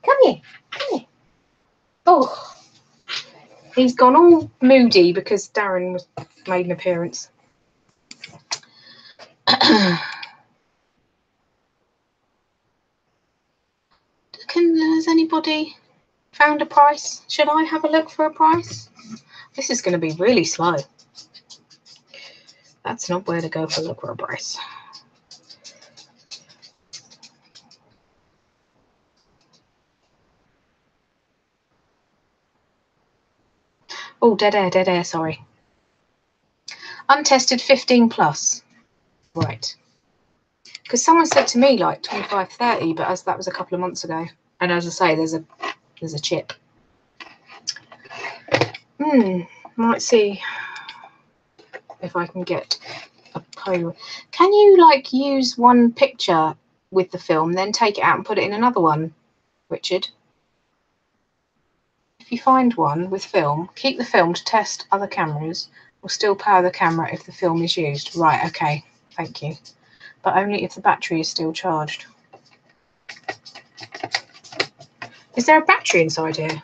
Come here. Come here. Oh. He's gone all moody because Darren made an appearance. Has anybody found a price? Should I have a look for a price? This is going to be really slow. That's not where to go for look for a price. Oh, dead air, sorry. Untested 15 plus. Right. Because someone said to me like 25, 30, but as that was a couple of months ago. And as I say, there's a chip. Might see if I can get a Polaroid. Can you like use one picture with the film, then take it out and put it in another one, Richard? If you find one with film, keep the film to test other cameras, or still power the camera if the film is used. Right, okay, thank you. But only if the battery is still charged. Is there a battery inside here?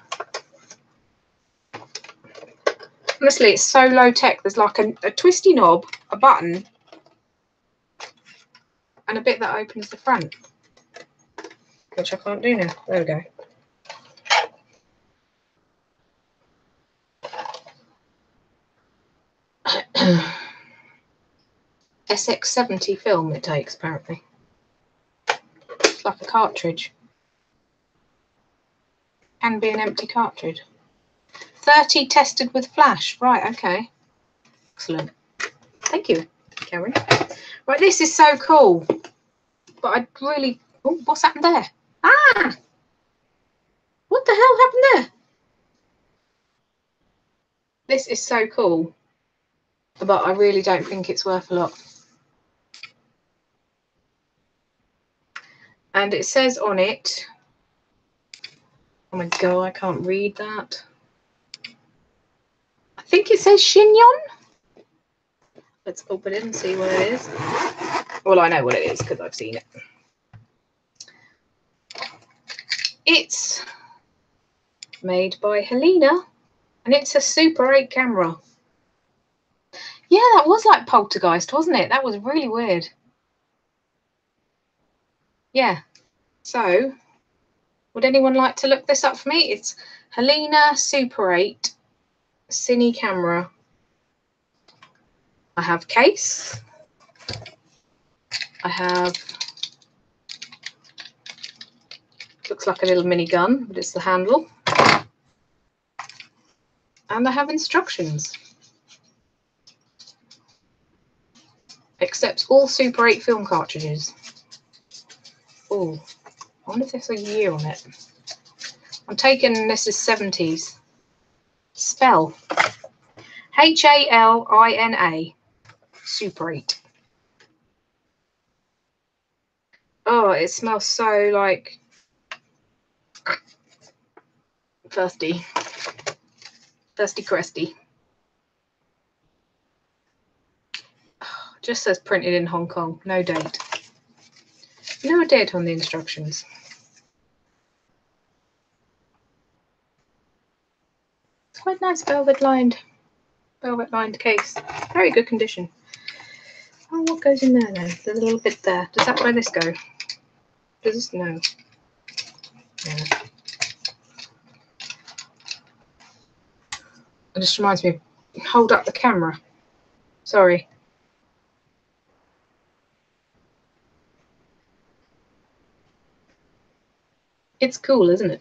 Honestly, it's so low tech. There's like a twisty knob, a button, and a bit that opens the front, which I can't do now. There we go. SX70 film it takes, apparently. It's like a cartridge. Can be an empty cartridge. 30 tested with flash. Right, okay. Excellent. Thank you, Karin. Right, this is so cool. But I really... Oh, what's happened there? Ah! What the hell happened there? This is so cool. But I really don't think it's worth a lot. And it says on it... Oh my god, I can't read that. I think it says chignon. Let's open it and see what it is. Well, I know what it is because I've seen it. It's made by Helena, and it's a Super 8 camera. Yeah, that was like Poltergeist, wasn't it? That was really weird. Yeah. So, would anyone like to look this up for me? It's Helena Super 8 Cine camera. I have case. I have... Looks like a little mini gun, but it's the handle. And I have instructions. Accepts all Super 8 film cartridges. Oh, I wonder if there's a year on it. I'm taking this is 70s. Spell. Halina. Super 8. Oh, it smells so like thirsty. Thirsty crusty. Just says printed in Hong Kong. No date. No date on the instructions. It's quite nice velvet lined case. Very good condition. Oh, what goes in there then? There's a little bit there. Does that where this go? Does this? No. Yeah. It just reminds me. Hold up the camera. Sorry. It's cool, isn't it?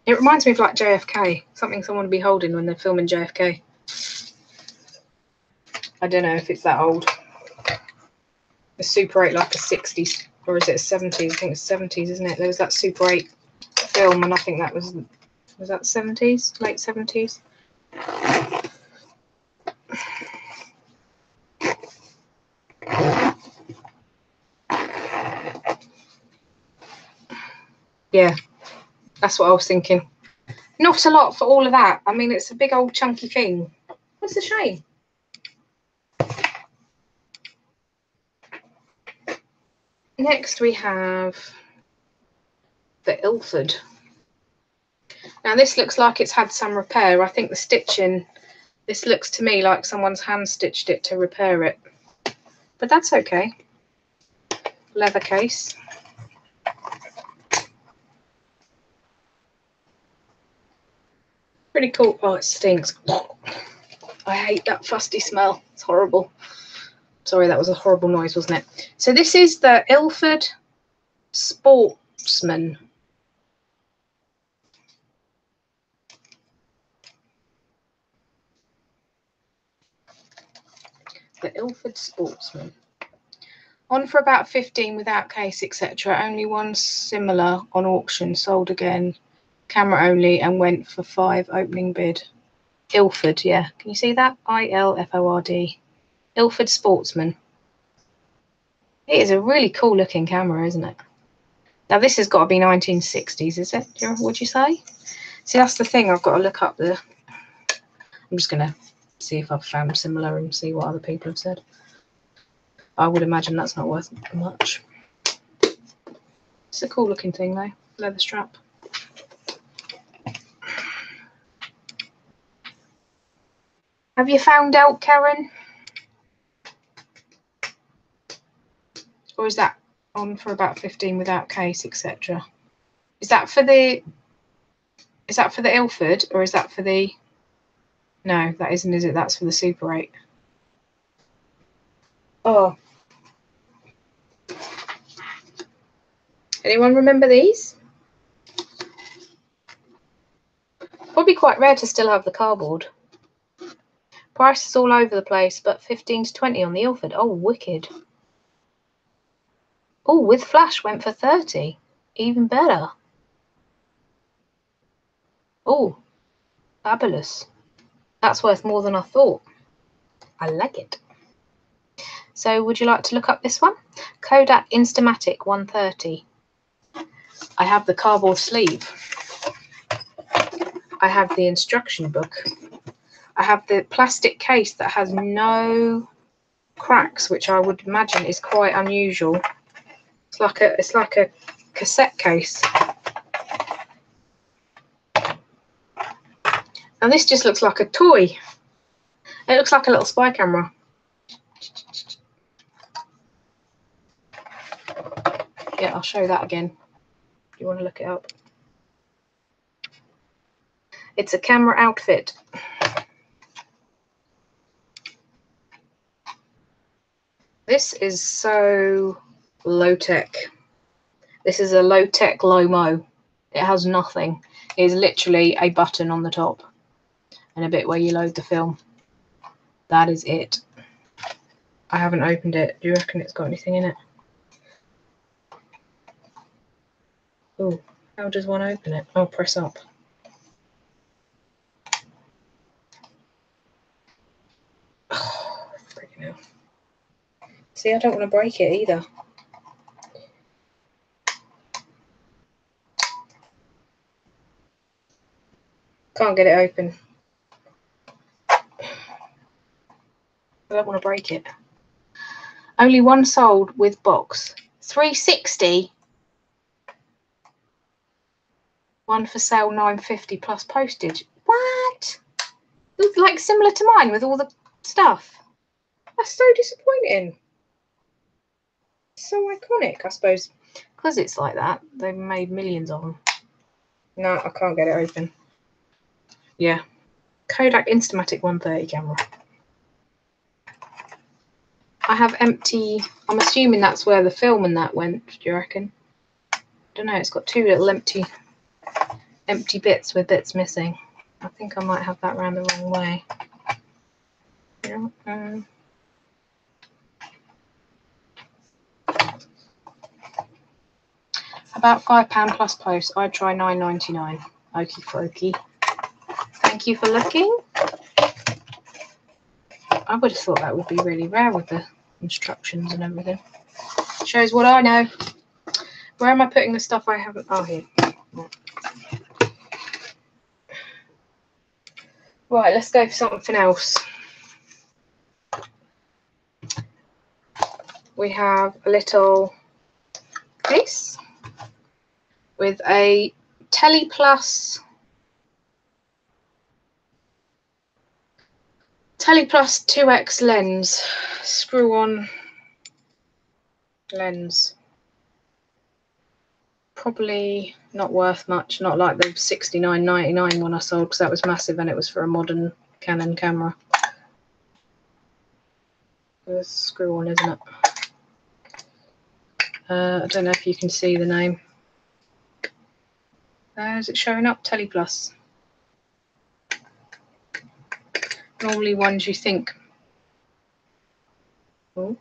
It reminds me of like JFK, something someone would be holding when they're filming JFK. I don't know if it's that old. The Super 8 like a 60s, or is it a 70s? I think it's 70s, isn't it? There was that Super 8 film, and I think that was that 70s, late 70s? Yeah, that's what I was thinking. Not a lot for all of that. I mean, it's a big old chunky thing. What's a shame? Next we have the Ilford. Now this looks like it's had some repair. I think the stitching, this looks to me like someone's hand stitched it to repair it. But that's okay. Leather case. Pretty cool. Oh, it stinks. I hate that fusty smell. It's horrible. Sorry, that was a horrible noise, wasn't it? So this is the Ilford Sportsman. The Ilford Sportsman. On for about 15 without case, etc. Only one similar on auction, sold again. Camera only, and went for 5 opening bid. Ilford, yeah. Can you see that? ILFORD. Ilford Sportsman. It is a really cool looking camera, isn't it? Now this has got to be 1960s, is it? Would you say? See, that's the thing. I've got to look up the. I'm just going to see if I've found similar and see what other people have said. I would imagine that's not worth much. It's a cool looking thing though. Leather strap. Have you found out, Karin? Or is that on for about 15 without case, etc.? Is that for the Ilford, or is that for the? No, that isn't, is it? That's for the Super 8. Oh. Anyone remember these? Probably quite rare to still have the cardboard. Prices all over the place, but 15 to 20 on the Ilford. Oh, wicked. Oh, with flash went for 30. Even better. Oh, fabulous. That's worth more than I thought. I like it. So would you like to look up this one? Kodak Instamatic 130. I have the cardboard sleeve. I have the instruction book. I have the plastic case that has no cracks, which I would imagine is quite unusual. It's like a cassette case. And this just looks like a toy. It looks like a little spy camera. Yeah, I'll show that again. Do you want to look it up? It's a camera outfit. This is so low-tech. This is a low-tech Lomo. It has nothing. It is literally a button on the top and a bit where you load the film. That is it. I haven't opened it. Do you reckon it's got anything in it? Oh, how does one open it? Oh, press up. Oh, freaking hell. See, I don't want to break it either. Can't get it open. I don't want to break it. Only one sold with box. 360. One for sale, 950 plus postage. What? It's like similar to mine with all the stuff. That's so disappointing. So iconic, I suppose. Because it's like that, they've made millions of them. No, I can't get it open. Yeah. Kodak Instamatic 130 camera. I have empty. I'm assuming that's where the film and that went. Do you reckon? I don't know. It's got two little empty bits with bits missing. I think I might have that round the wrong way. Yeah. About £5 plus post. I'd try £9.99. Okie dokie. Thank you for looking. I would have thought that would be really rare with the instructions and everything. Shows what I know. Where am I putting the stuff I haven't? Oh, here. Right, let's go for something else. We have a little case with a Teleplus 2x lens, screw-on lens. Probably not worth much, not like the $69.99 one I sold, because that was massive and it was for a modern Canon camera. It's screw-on, isn't it? I don't know if you can see the name. Is it showing up? Teleplus. Normally ones you think. Oh,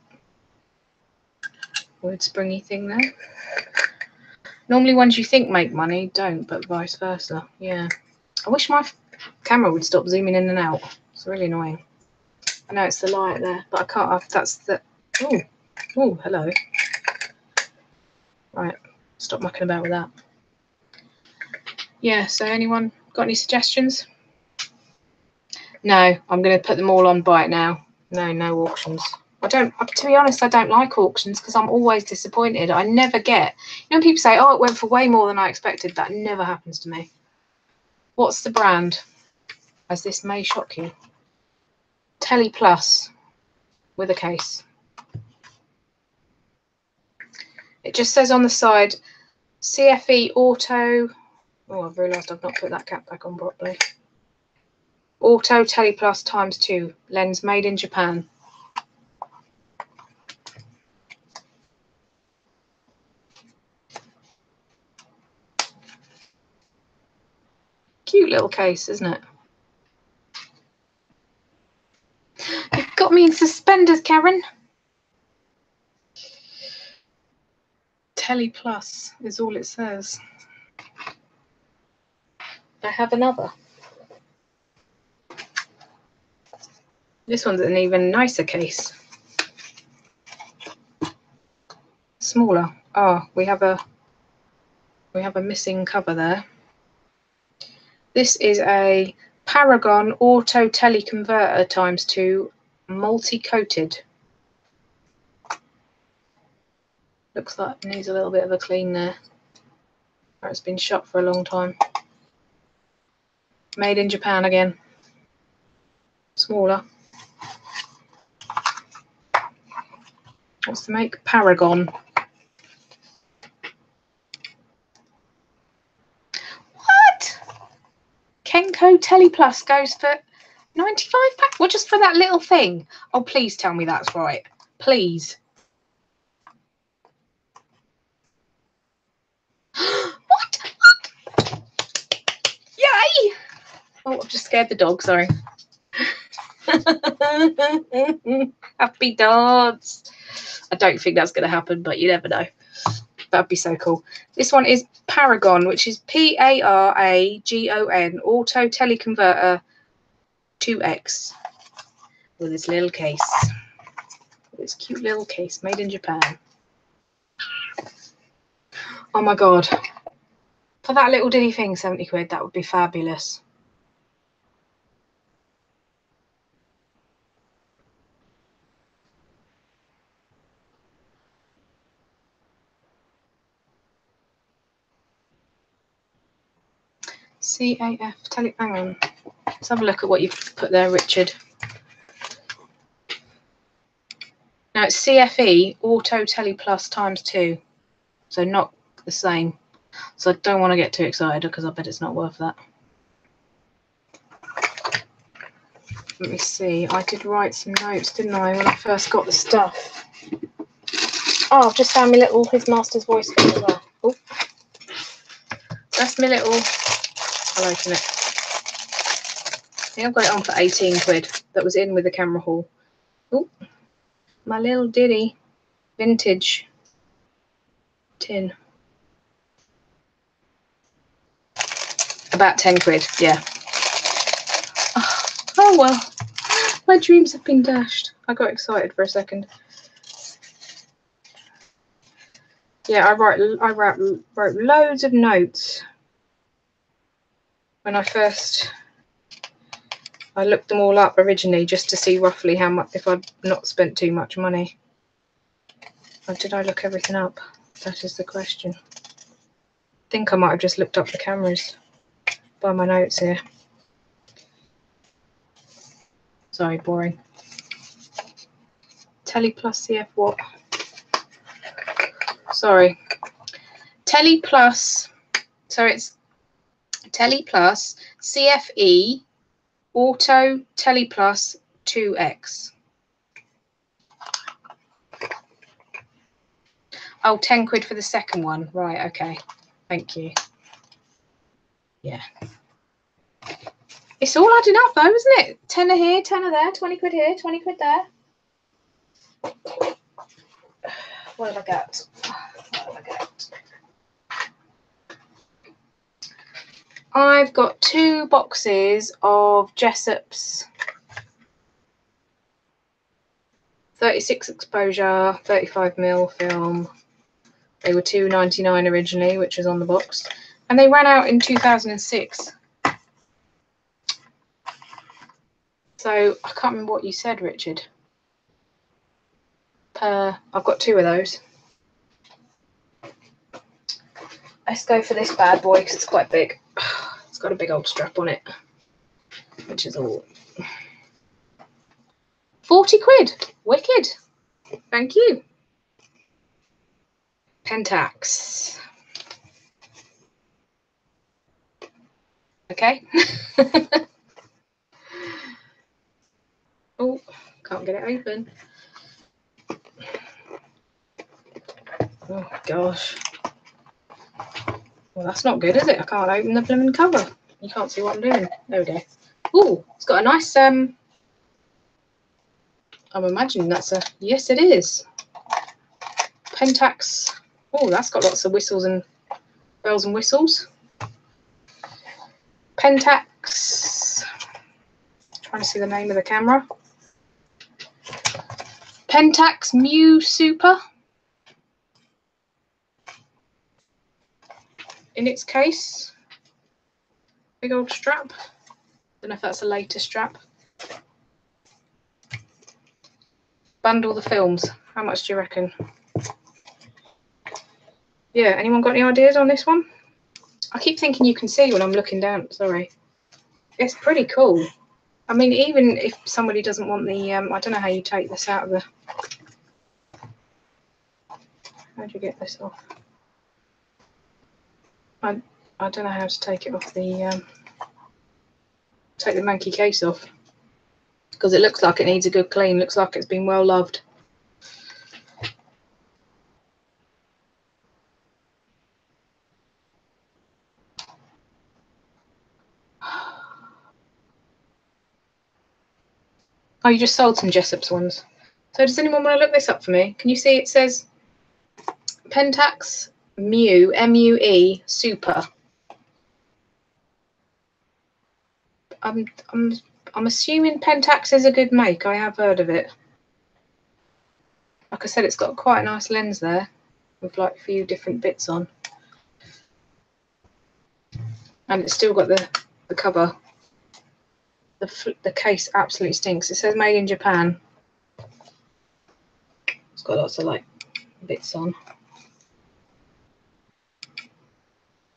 weird springy thing there. Normally ones you think make money don't, but vice versa. Yeah. I wish my camera would stop zooming in and out. It's really annoying. I know it's the light there, but I can't. That's the. Oh, Oh, hello. Right, stop mucking about with that. Yeah, so anyone got any suggestions? No, I'm going to put them all on Bite now. No auctions. To be honest, I don't like auctions because I'm always disappointed. I never get, you know, people say, oh, it went for way more than I expected. That never happens to me. What's the brand? As this may shock you. Telly Plus with a case. It just says on the side, CFE Auto. Oh, I've realised I've not put that cap back on properly. Auto Telly Plus ×2. Lens made in Japan. Cute little case, isn't it? You've got me in suspenders, Karin. Telly Plus is all it says. I have another. This one's an even nicer case. Smaller. Oh, we have a missing cover there. This is a Paragon Auto Teleconverter ×2 multi-coated. Looks like it needs a little bit of a clean there. Or it's been shut for a long time. Made in Japan again. Smaller. What's the make? Paragon. What? Kenko Telly Plus goes for £95? Well, just for that little thing. Oh, please tell me that's right. Please. What? Yay! Oh, I've just scared the dog, sorry. Happy dance. I don't think that's going to happen, but you never know. That'd be so cool. This one is Paragon, which is Paragon Auto Teleconverter 2X with this little case. This cute little case made in Japan. Oh my god. For that little dinny thing, 70 quid, that would be fabulous. CAF Tele. Hang on. Let's have a look at what you've put there, Richard. Now it's CFE Auto Telly Plus ×2, so not the same. So I don't want to get too excited because I bet it's not worth that. Let me see. I did write some notes, didn't I, when I first got the stuff? Oh, I've just found my little His Master's Voice thing as well. Oh, that's my little. I'll open it. I think I've got it on for 18 quid. That was in with the camera haul. Oh, my little ditty vintage tin. About 10 quid, yeah. Oh well, my dreams have been dashed. I got excited for a second. Yeah, I wrote loads of notes when I looked them all up originally just to see roughly how much, if I'd not spent too much money. Or did I look everything up? That is the question. I think I might have just looked up the cameras by my notes here. Sorry, boring. Telly Plus CF what? Sorry. Telly Plus. So it's Telly Plus CFE Auto Telly Plus 2X. Oh, 10 quid for the second one. Right, okay. Thank you. Yeah. It's all adding up though, isn't it? Tenner here, tenner there, 20 quid here, 20 quid there. What have I got? I've got 2 boxes of Jessop's 36 exposure, 35mm film. They were £2.99 originally, which was on the box, and they ran out in 2006. So I can't remember what you said, Richard. I've got 2 of those. Let's go for this bad boy because it's quite big. It's got a big old strap on it, which is all 40 quid. Wicked. Thank you. Pentax. Okay. Oh, can't get it open. Oh gosh. Well, that's not good, is it? I can't open the blooming cover. You can't see what I'm doing. There we go. Oh, it's got a nice I'm imagining that's a, yes it is. Pentax. Oh, that's got lots of whistles and bells and whistles. Pentax. Trying to see the name of the camera. Pentax Mew Super. In its case. Big old strap. Don't know if that's a later strap. Bundle the films. How much do you reckon? Yeah, anyone got any ideas on this one? I keep thinking you can see when I'm looking down. Sorry. It's pretty cool. I mean, even if somebody doesn't want the, I don't know how you take this out of the, how do you get this off? I don't know how to take it off the, take the monkey case off. Because it looks like it needs a good clean. Looks like it's been well loved. Oh, you just sold some Jessop's ones. So does anyone want to look this up for me? Can you see it says Pentax Mew, M-U-E, Super. I'm assuming Pentax is a good make. I have heard of it. Like I said, it's got quite a nice lens there with like a few different bits on. And it's still got the cover. The case absolutely stinks. It says made in Japan. It's got lots of like bits on.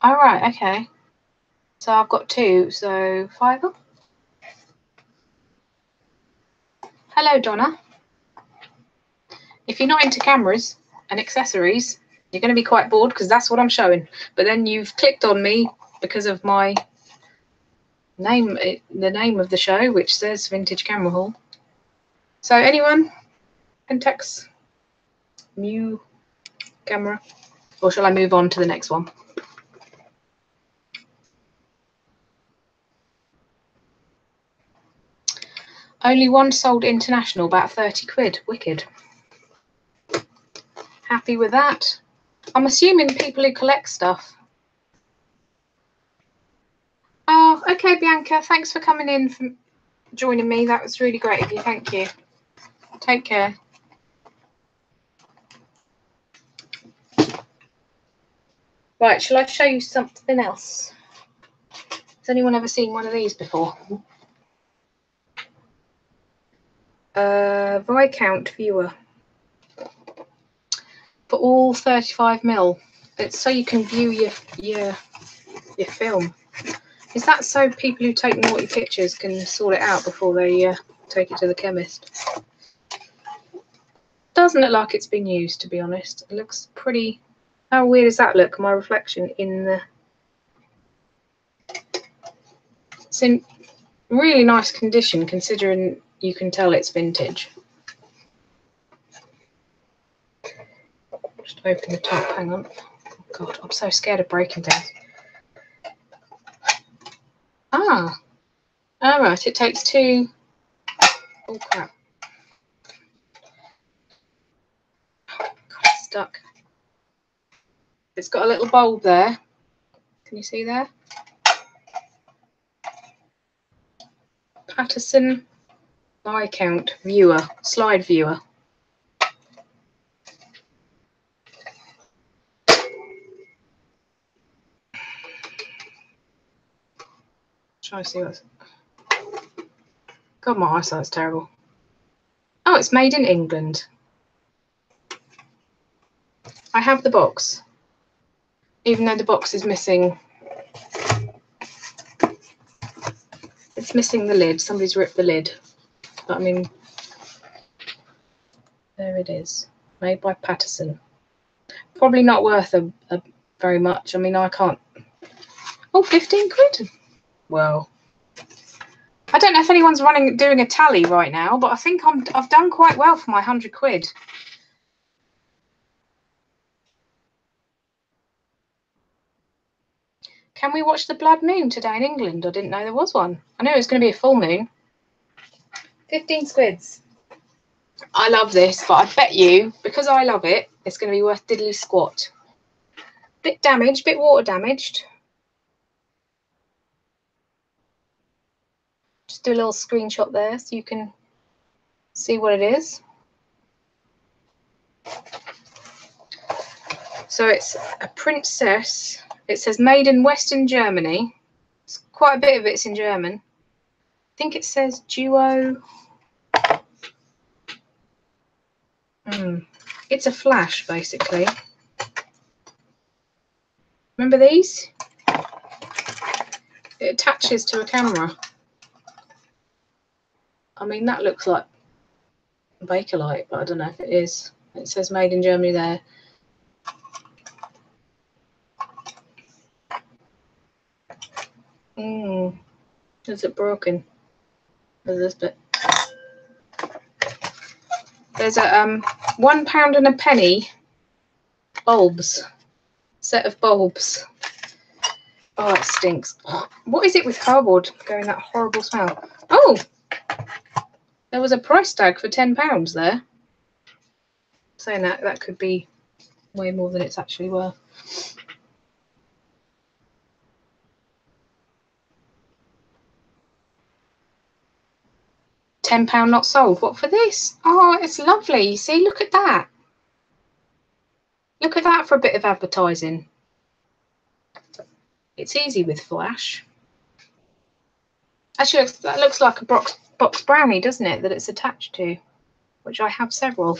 All right, okay. So I've got 2, so £5. Hello, Donna. If you're not into cameras and accessories, you're going to be quite bored because that's what I'm showing. But then you've clicked on me because of my name, the name of the show, which says Vintage Camera Haul. So anyone? Pentax Mew camera? Or shall I move on to the next one? Only one sold international, about 30 quid. Wicked. Happy with that. I'm assuming people who collect stuff. Oh, okay, Bianca. Thanks for coming in, for joining me. That was really great of you. Thank you. Take care. Right, shall I show you something else? Has anyone ever seen one of these before? Viscount viewer for all 35mm. It's so you can view your film. Is that so people who take naughty pictures can sort it out before they take it to the chemist? Doesn't look like it's been used, to be honest. It looks pretty. How weird does that look? My reflection in the. It's in really nice condition considering you can tell it's vintage. Just open the top. Hang on. Oh God, I'm so scared of breaking things. Ah. All right. It takes 2. Oh crap. God, it's stuck. It's got a little bulb there. Can you see there? Patterson Viscount viewer, slide viewer. Try to see what's... God, my eyesight's terrible. Oh, it's made in England. I have the box, even though the box is missing. It's missing the lid. Somebody's ripped the lid. But I mean, there it is. Made by Patterson. Probably not worth a very much. I mean, I can't. Oh, 15 quid. Well, I don't know if anyone's doing a tally right now, but I think I've done quite well for my 100 quid. Can we watch the blood moon today in England? I didn't know there was one. I knew it was going to be a full moon. 15 squids. I love this, but I bet you, because I love it, it's going to be worth diddly squat. Bit damaged, bit water damaged. Just do a little screenshot there so you can see what it is. So it's a princess. It says made in Western Germany. It's quite a bit of it's in German. I think it says duo. It's a flash, basically. Remember these? It attaches to a camera. I mean, that looks like Bakelite, but I don't know if it is. It says made in Germany there. Is it broken? There's this bit. There's a £1 and a penny bulbs. Set of bulbs. Oh, it stinks. What is it with cardboard going that horrible smell? Oh, there was a price tag for £10 there. Saying that could be way more than it's actually worth. £10 not sold. What for this? Oh, it's lovely. See, look at that. Look at that for a bit of advertising. It's easy with flash. Actually, that looks like a box brownie, doesn't it, that it's attached to, which I have several.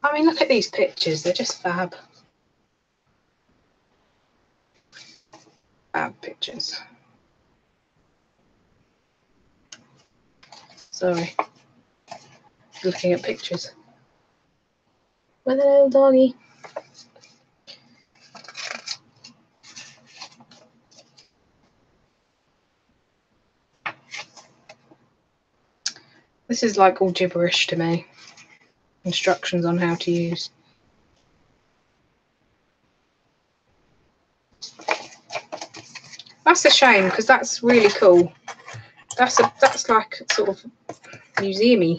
I mean, look at these pictures. They're just fab. Fab pictures. Sorry. Looking at pictures. With a little doggy. This is like all gibberish to me. Instructions on how to use. That's a shame because that's really cool. That's like sort of museum-y.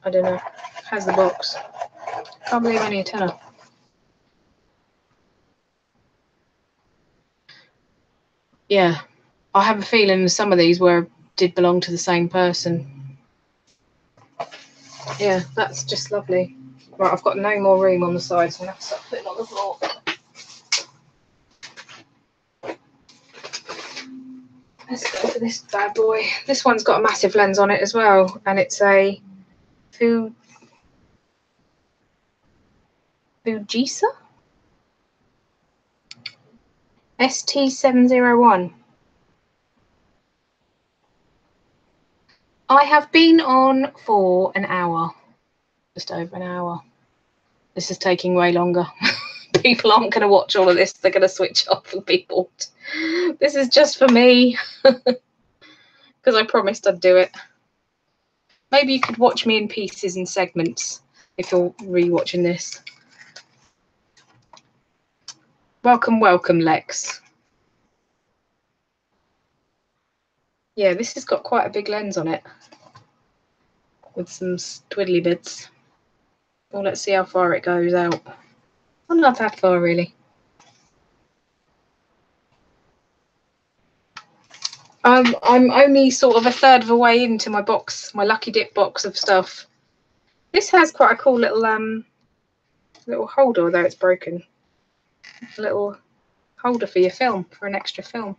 I don't know. How's the box? Can't believe only a tenner. Yeah, I have a feeling some of these did belong to the same person. Yeah, that's just lovely. Right, I've got no more room on the side, so I'm going to have to start putting on the floor. Let's go for this bad boy. This one's got a massive lens on it as well, and it's a Fujisa ST701. I have been on for an hour, just over an hour. This is taking way longer. People aren't going to watch all of this. They're going to switch off and be bored. This is just for me because I promised I'd do it. Maybe you could watch me in pieces and segments if you're re-watching this. Welcome, welcome, Lex. Yeah, this has got quite a big lens on it with some twiddly bits. Well, let's see how far it goes out. Well, not that far, really. I'm only sort of a third of a way into my box, my lucky dip box of stuff. This has quite a cool little Little holder, although it's broken. A little holder for your film, for an extra film.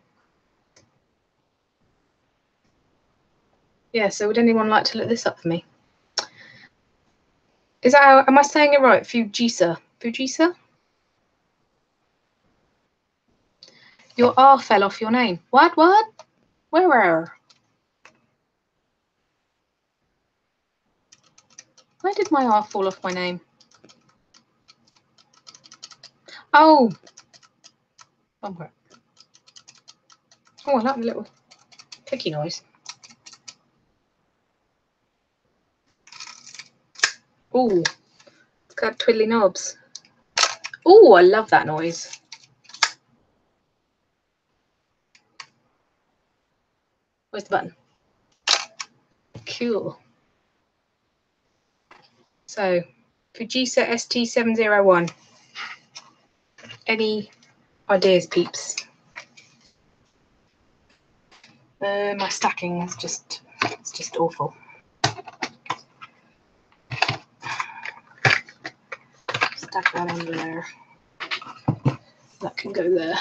Yeah, so would anyone like to look this up for me? Is that how, am I saying it right? Fujisa? Fujisa? Your R fell off your name. What? Where? Where did my R fall off my name? Oh! Somewhere. Oh, I like the little clicky noise. Oh, it's got twiddly knobs. Oh, I love that noise. Where's the button? Cool. So, Fujisa ST701. Any ideas, peeps? My stacking is just, it's just awful. Stack that under there. That can go there.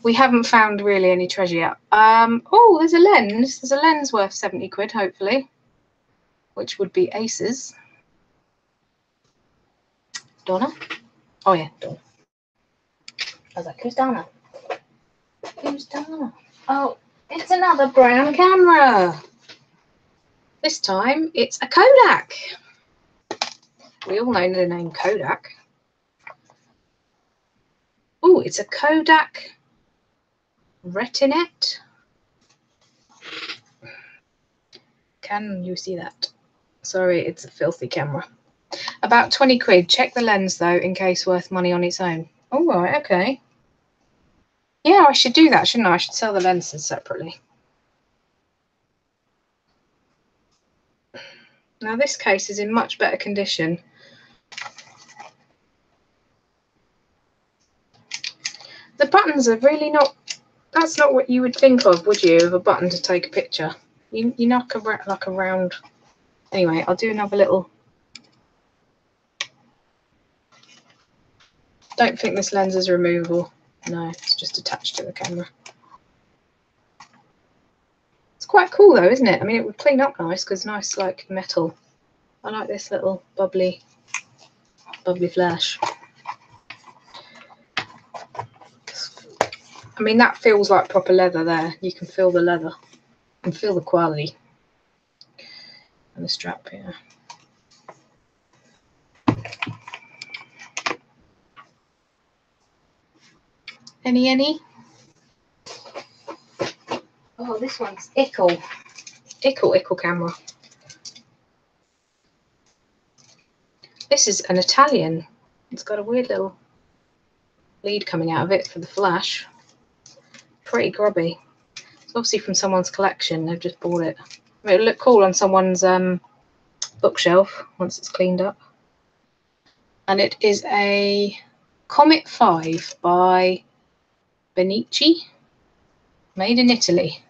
We haven't found really any treasure yet. Oh, there's a lens. There's a lens worth 70 quid, hopefully, which would be Aces. Donna? Oh, yeah, Donna. I was like, who's Donna? Who's Donna? Oh, it's another brown camera. This time, it's a Kodak. We all know the name Kodak. Oh, it's a Kodak Retinette. Can you see that? Sorry, it's a filthy camera. About 20 quid. Check the lens, though, in case worth money on its own. All right, okay. Yeah, I should do that, shouldn't I? I should sell the lenses separately. Now, this case is in much better condition. The buttons are really not... That's not what you would think of, would you, of a button to take a picture? You knock like a round... Anyway, I'll do another little... Don't think this lens is removable. No, it's just attached to the camera. It's quite cool though, isn't it? I mean, it would clean up nice because nice like metal. I like this little bubbly flash. I mean, that feels like proper leather there. You can feel the leather. You can feel the quality. And the strap here. Any? Oh, this one's Ickle camera. This is an Italian. It's got a weird little lead coming out of it for the flash. Pretty grubby. It's obviously from someone's collection. They've just bought it. I mean, it'll look cool on someone's bookshelf once it's cleaned up. And it is a Comet 5 by Benici, made in Italy.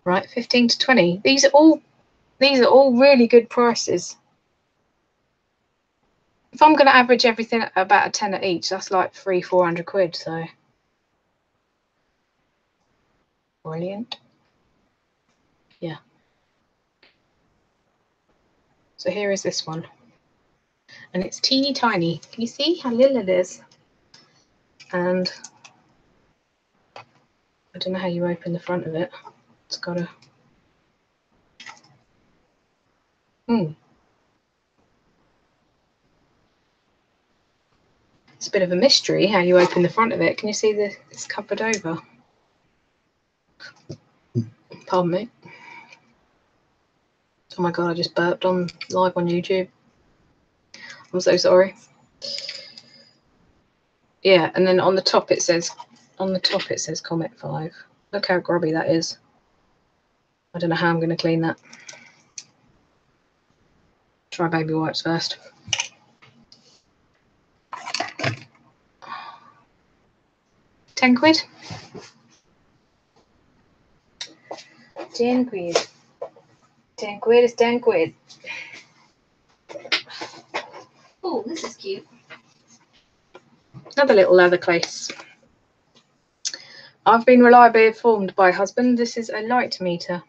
Right, 15 to 20. These are all really good prices. If I'm going to average everything at about a tenner each, that's like 300-400 quid. So brilliant. Yeah. So here is this one, and it's teeny tiny. Can you see how little it is? And I don't know how you open the front of it. It's got a It's a bit of a mystery how you open the front of it. Can you see it's covered over? Pardon me. Oh my god, I just burped live on YouTube. I'm so sorry. Yeah, and then on the top it says Comet 5. Look how grubby that is. I don't know how I'm going to clean that. Try baby wipes first. £10. 10 quid. 10 quid is 10 quid. Oh, this is cute. Another little leather case. I've been reliably informed by husband this is a light meter.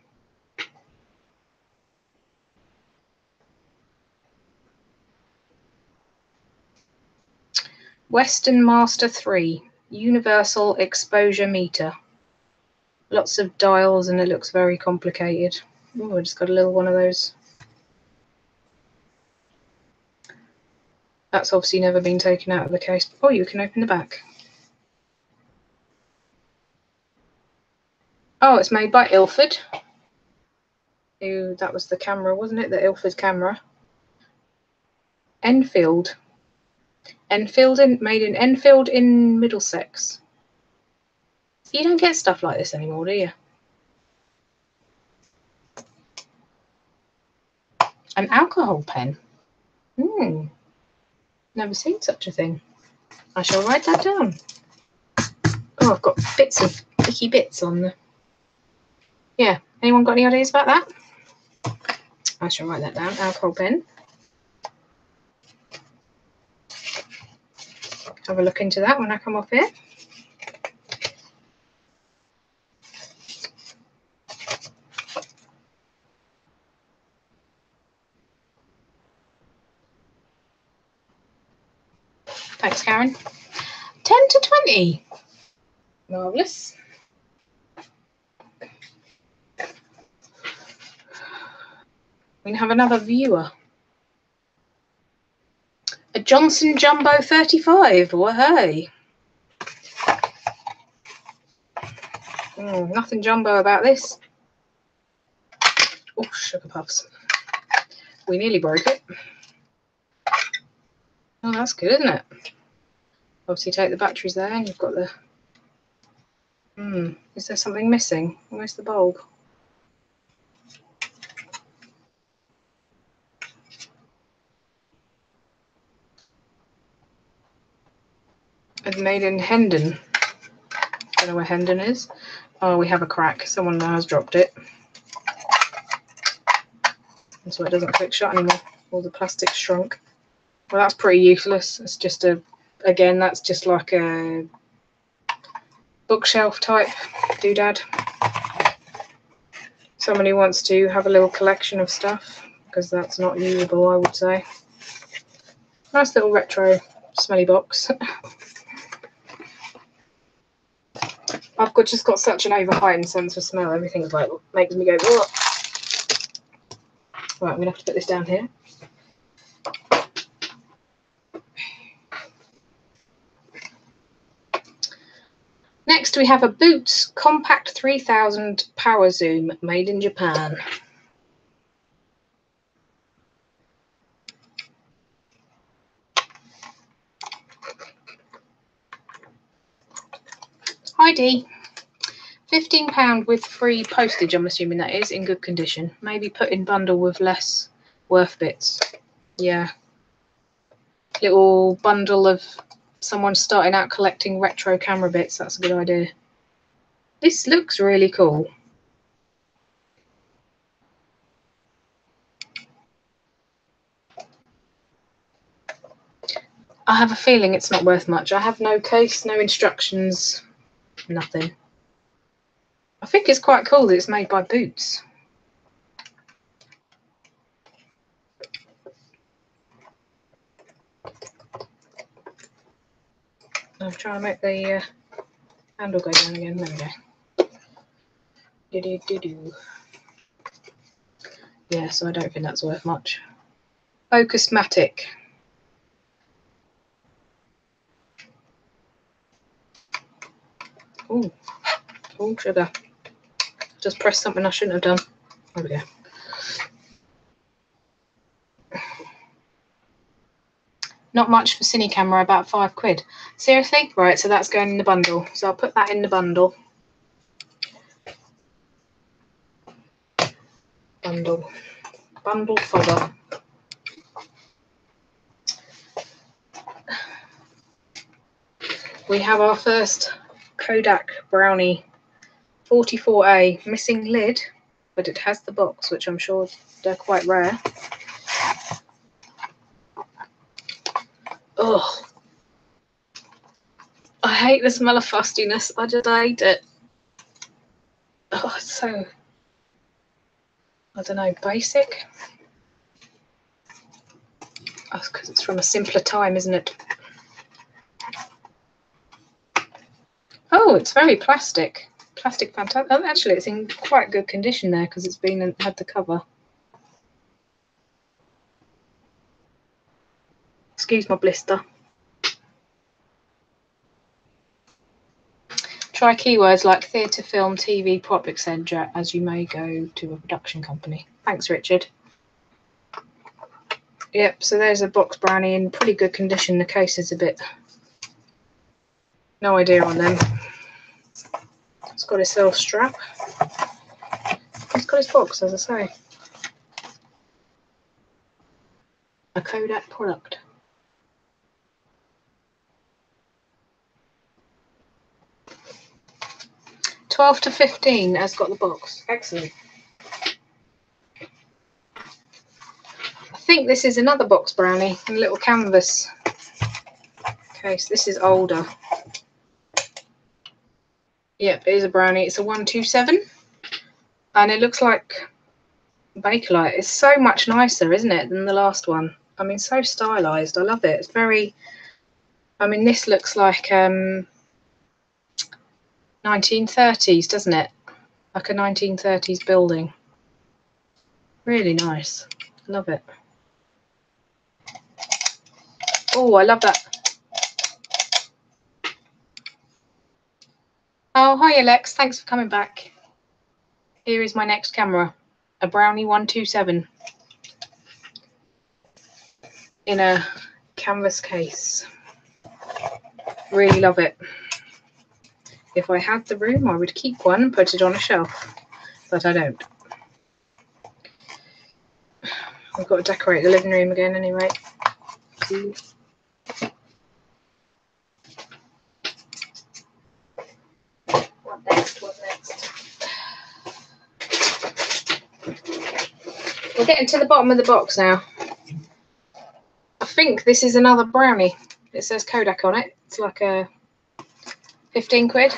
Western Master 3 Universal Exposure Meter. Lots of dials and it looks very complicated. Oh, I just got a little one of those. That's obviously never been taken out of the case. Oh, you can open the back. Oh, it's made by Ilford. Ooh, that was the camera, wasn't it? The Ilford camera. Enfield. Made in Enfield in Middlesex. You don't get stuff like this anymore, do you? An alcohol pen. Never seen such a thing. I shall write that down. Oh, I've got bits of icky bits on the... Yeah, anyone got any ideas about that? I shall write that down. Alcohol pen. Have a look into that when I come off here. Thanks, Karen. 10 to 20. Marvellous. We have another viewer. A Johnson Jumbo 35. Well, hey. Nothing jumbo about this. Oh, sugar puffs. We nearly broke it. Oh, that's good, isn't it? Obviously, take the batteries there, and you've got the... Is there something missing? Where's the bulb? It's made in Hendon. Don't know where Hendon is. Oh, we have a crack. Someone has dropped it. And so it doesn't click shut anymore. All the plastic's shrunk. Well, that's pretty useless. It's just a... Again, that's just like a bookshelf type doodad. Someone who wants to have a little collection of stuff, because that's not usable, I would say. Nice little retro smelly box. I've just got such an overheightened sense of smell. Everything's like makes me go, oh. Right, I'm gonna have to put this down here. Next, we have a Boots Compact 3000 Power Zoom made in Japan. ID. £15 with free postage, I'm assuming that is, in good condition. Maybe put in bundle with less worth bits. Yeah. Little bundle of someone starting out collecting retro camera bits. That's a good idea. This looks really cool. I have a feeling it's not worth much. I have no case, no instructions, nothing. I think it's quite cool that it's made by Boots. I'll try and make the handle go down again. There we go. Do-do-do-do. Yeah, so I don't think that's worth much. Focus-matic. Ooh. Oh, sugar. Just pressed something I shouldn't have done. There we go. Not much for cine camera, about £5. Seriously? Right, so that's going in the bundle. So I'll put that in the bundle. Bundle fodder. We have our first Kodak Brownie 44A missing lid. but it has the box, which I'm sure they're quite rare. Oh, I hate the smell of fustiness. I just hate it. Oh, it's so, I don't know, basic. That's because it's from a simpler time, isn't it? Oh, it's very plastic. Plastic fantastic. Oh, actually, it's in quite good condition there because it's been had the cover. Excuse my blister. Try keywords like theatre, film, TV, prop, etc. as you may go to a production company. Thanks, Richard. Yep, so there's a box brownie in pretty good condition. The case is a bit... No idea on them. It's got its little strap. It's got its box, as I say. A Kodak product. $12 to $15 has got the box. Excellent. I think this is another box brownie in a little canvas case. This is older. Yep, it is a brownie. It's a 127, and it looks like Bakelite. It's so much nicer, isn't it, than the last one? I mean, so stylized. I love it. It's very... I mean, this looks like 1930s, doesn't it? Like a 1930s building. Really nice. Love it. Oh, I love that. Oh, hi, Alex. Thanks for coming back. Here is my next camera. A Brownie 127. In a canvas case. Really love it. If I had the room, I would keep one and put it on a shelf. But I don't. I've got to decorate the living room again anyway. What next? What next? We're getting to the bottom of the box now. I think this is another brownie. It says Kodak on it. It's like a 15 quid.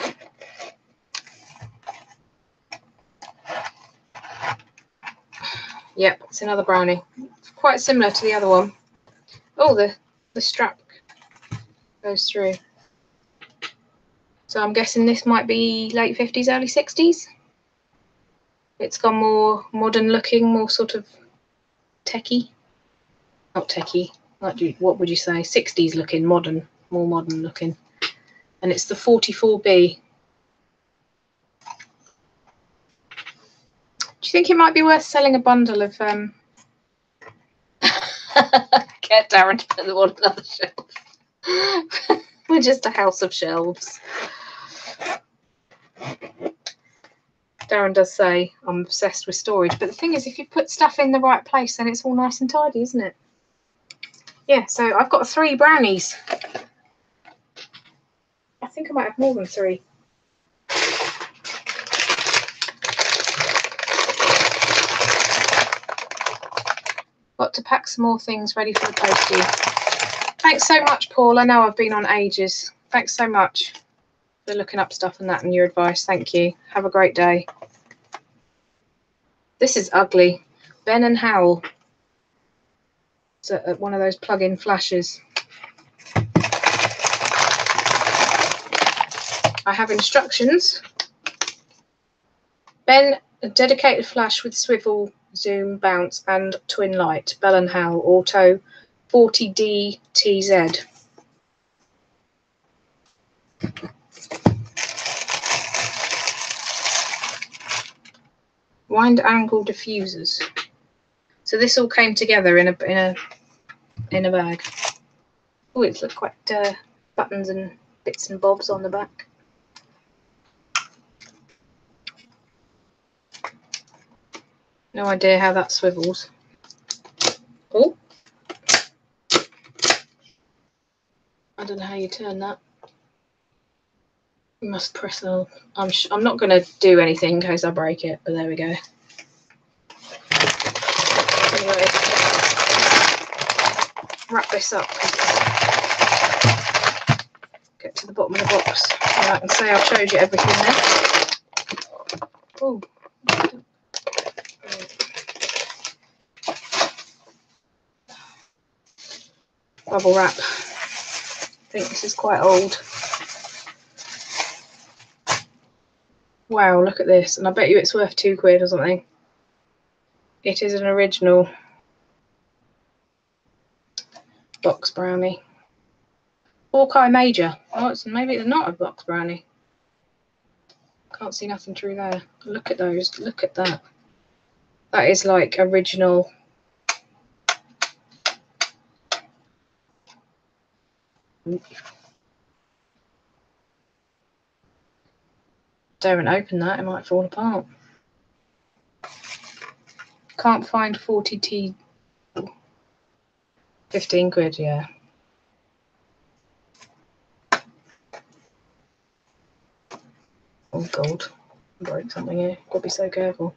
Yep, it's another brownie. It's quite similar to the other one. Oh, the strap goes through. So I'm guessing this might be late 50s, early 60s. It's got more modern looking, more sort of techie. Not techie. What would you say? 60s looking, modern, more modern looking. And it's the 44B. Do you think it might be worth selling a bundle of get Darren to put them on another shelf? We're just a house of shelves. Darren does say I'm obsessed with storage, but the thing is, if you put stuff in the right place, then it's all nice and tidy, isn't it? Yeah, so I've got 3 brownies. I think I might have more than 3. Got to pack some more things ready for the postie. Thanks so much, Paul. I know I've been on ages. Thanks so much for looking up stuff and that and your advice. Thank you. Have a great day. This is ugly. Ben and Howell. It's one of those plug-in flashes. I have instructions. Ben, a dedicated flash with swivel, zoom, bounce and twin light. Bell and Howell Auto 40D TZ. Wind angle diffusers. So this all came together in a bag. Oh, it's got quite buttons and bits and bobs on the back. No idea how that swivels. Oh, I don't know how you turn that. You must press on. I'm not going to do anything in case I break it, but there we go. wrap this up. Get to the bottom of the box. And I can say I've showed you everything there. Oh. Bubble wrap. I think this is quite old. Wow, look at this. And I bet you it's worth £2 or something. It is an original box brownie. Hawkeye Major. Oh, maybe it's not a box brownie. Can't see nothing through there. Look at those. Look at that. That is like original. Don't open that, it might fall apart. Can't find 40T. £15, yeah. Oh God, I broke something here. Got to be so careful.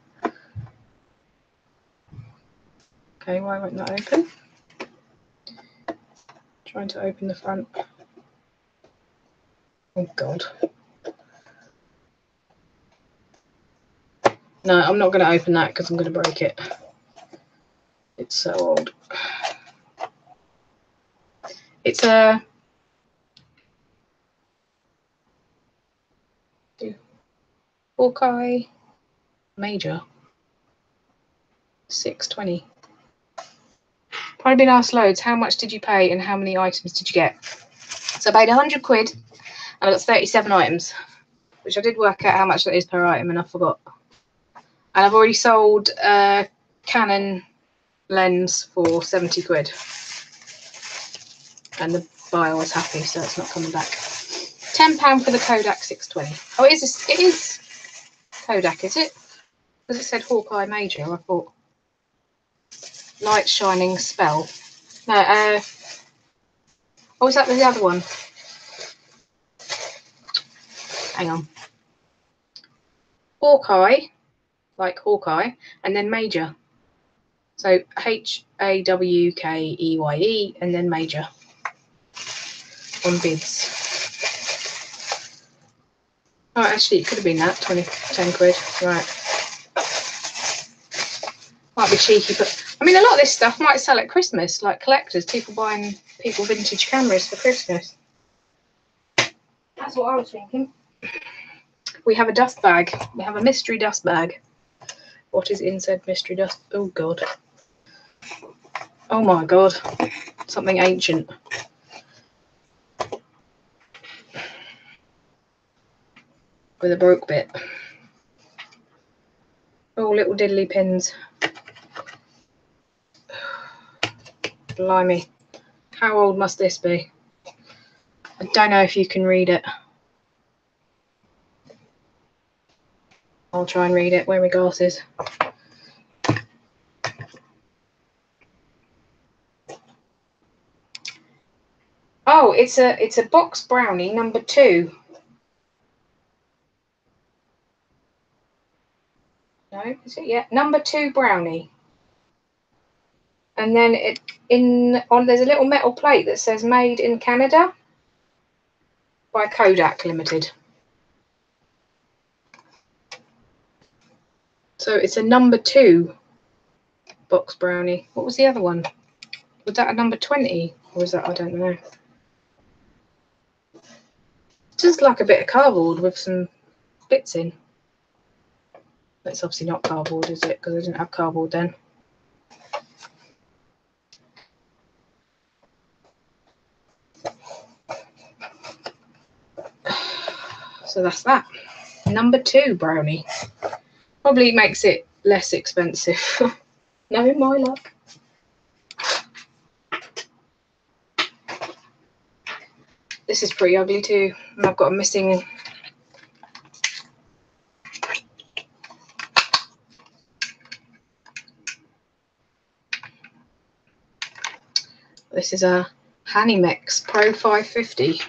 Okay, why won't that open? Trying to open the front. Oh God. No, I'm not going to open that because I'm going to break it. It's so old. It's a Hawkeye Major 620. Probably been asked loads, how much did you pay and how many items did you get? So I paid £100 and I got 37 items, which I did work out how much that is per item and I forgot. And I've already sold a Canon lens for £70. And the buyer was happy, so it's not coming back. £10 for the Kodak 620. Oh, it is Kodak, is it? Because it said Hawkeye Major, I thought. Light Shining Spell. No, oh, is that the other one? Hang on. Hawkeye, like Hawkeye, and then Major. So HAWKEYE and then Major on bids. Oh, actually, it could have been that, £10. Right. Might be cheeky, but I mean, a lot of this stuff might sell at Christmas, like collectors, people buying vintage cameras for Christmas. That's what I was thinking. We have a dust bag. We have a mystery dust bag. What is in said mystery dust? Oh, God. Oh, my God. Something ancient. With a broke bit. Oh, little diddly pins. Blimey. How old must this be? I don't know if you can read it. I'll try and read it. Where are my glasses? Oh, it's a box brownie number 2. No, is it? Yeah, number 2 brownie. And then there's a little metal plate that says made in Canada by Kodak Limited. So it's a number 2 box brownie. What was the other one? Was that a number 20? Or was that, I don't know. Just like a bit of cardboard with some bits in. It's obviously not cardboard, is it? Because I didn't have cardboard then. So that's that. Number 2 brownie. Probably makes it less expensive. No, my luck. This is pretty ugly too. And I've got a missing. This is a Hanimex Pro 550.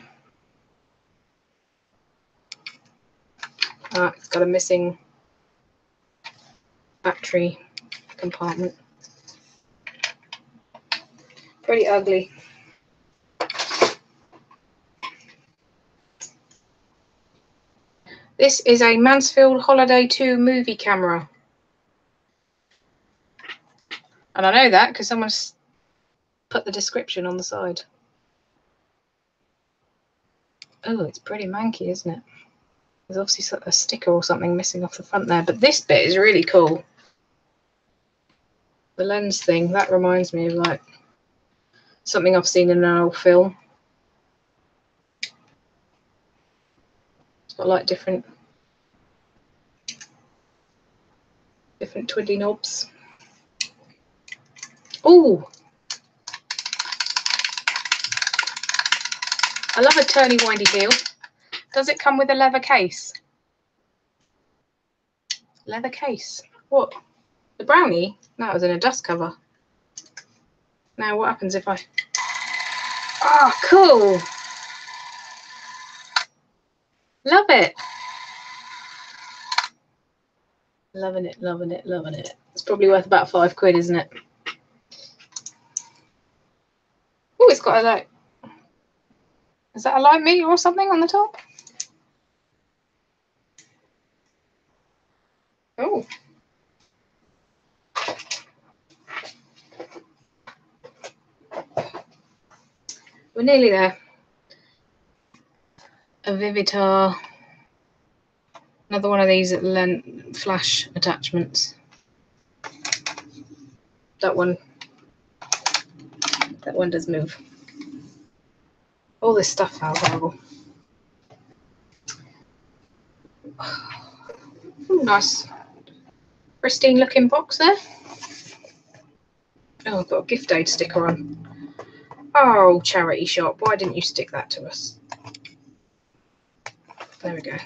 It's got a missing battery compartment. pretty ugly. This is a Mansfield Holiday 2 movie camera. And I know that because someone's put the description on the side. Oh, it's pretty manky, isn't it? There's obviously a sticker or something missing off the front there, but this bit is really cool. The lens thing, that reminds me of like something I've seen in an old film. It's got like different twiddly knobs. Oh, I love a turny windy heel. Does it come with a leather case? Leather case. What? The brownie? That was in a dust cover. Now what happens if I... Ah, oh, cool. Love it. Loving it, loving it, loving it. It's probably worth about £5, isn't it? Oh, it's got a like... Is that a light meter or something on the top? Oh. We're nearly there. A Vivitar. Another one of these flash attachments. That one does move. All this stuff sounds horrible. Ooh, nice, pristine looking box there. Oh, I've got a gift aid sticker on. Oh, charity shop, why didn't you stick that to us? There we go.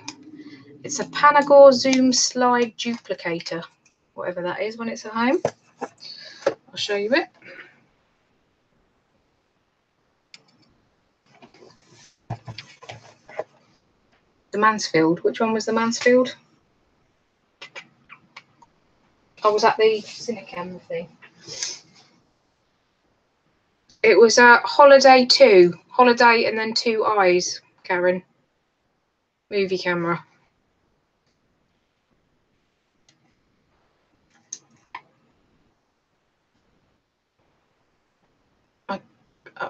It's a Panagore Zoom Slide Duplicator, whatever that is when it's at home. I'll show you it. The Mansfield. Which one was the Mansfield? Oh, was that the Cinecam thing? It was Holiday 2. Holiday and then 2 eyes, Karin. Movie camera.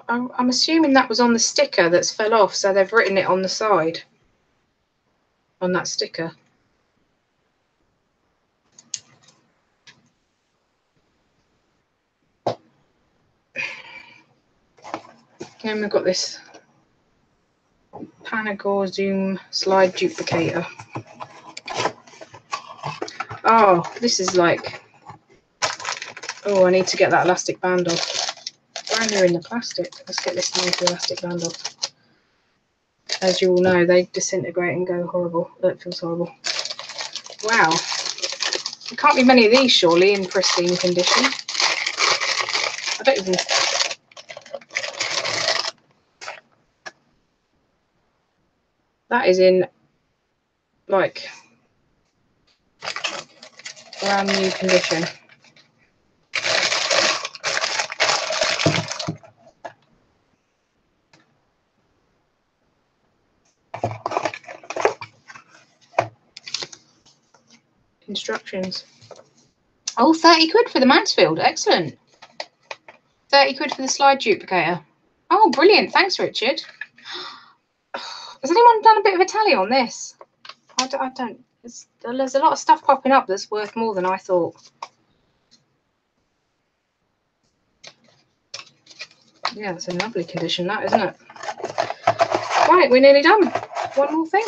I'm assuming that was on the sticker that's fell off, so they've written it on the side. On that sticker. Then we've got this Panagore Zoom Slide Duplicator. Oh, this is like... Oh, I need to get that elastic band off. Brand new in the plastic. Let's get this nice elastic band off. As you all know, they disintegrate and go horrible. That feels horrible. Wow. There can't be many of these, surely, in pristine condition. I don't even... That is in, like, brand new condition. Instructions. Oh, 30 quid for the Mansfield. Excellent. 30 quid for the slide duplicator. Oh, brilliant. Thanks, Richard. Has anyone done a bit of a tally on this? I don't. There's a lot of stuff popping up that's worth more than I thought. Yeah, it's in lovely condition, that, isn't it? Right, we're nearly done. One more thing.